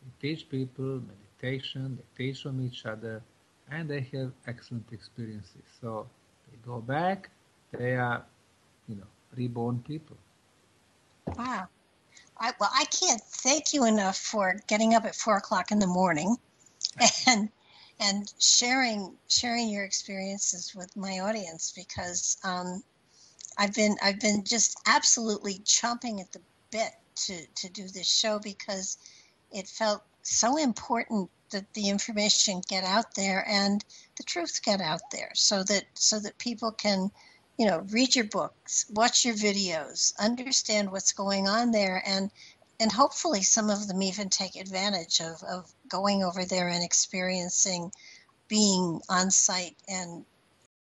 We teach people meditation, they teach from each other, and they have excellent experiences. So they go back, they are, you know, reborn people. Wow. I can't thank you enough for getting up at 4 o'clock in the morning and sharing your experiences with my audience, because I've been just absolutely chomping at the bit to do this show, because it felt so important that the information get out there and the truth get out there, so that people can, you know, read your books, watch your videos, understand what's going on there, and hopefully some of them even take advantage of going over there and experiencing being on site and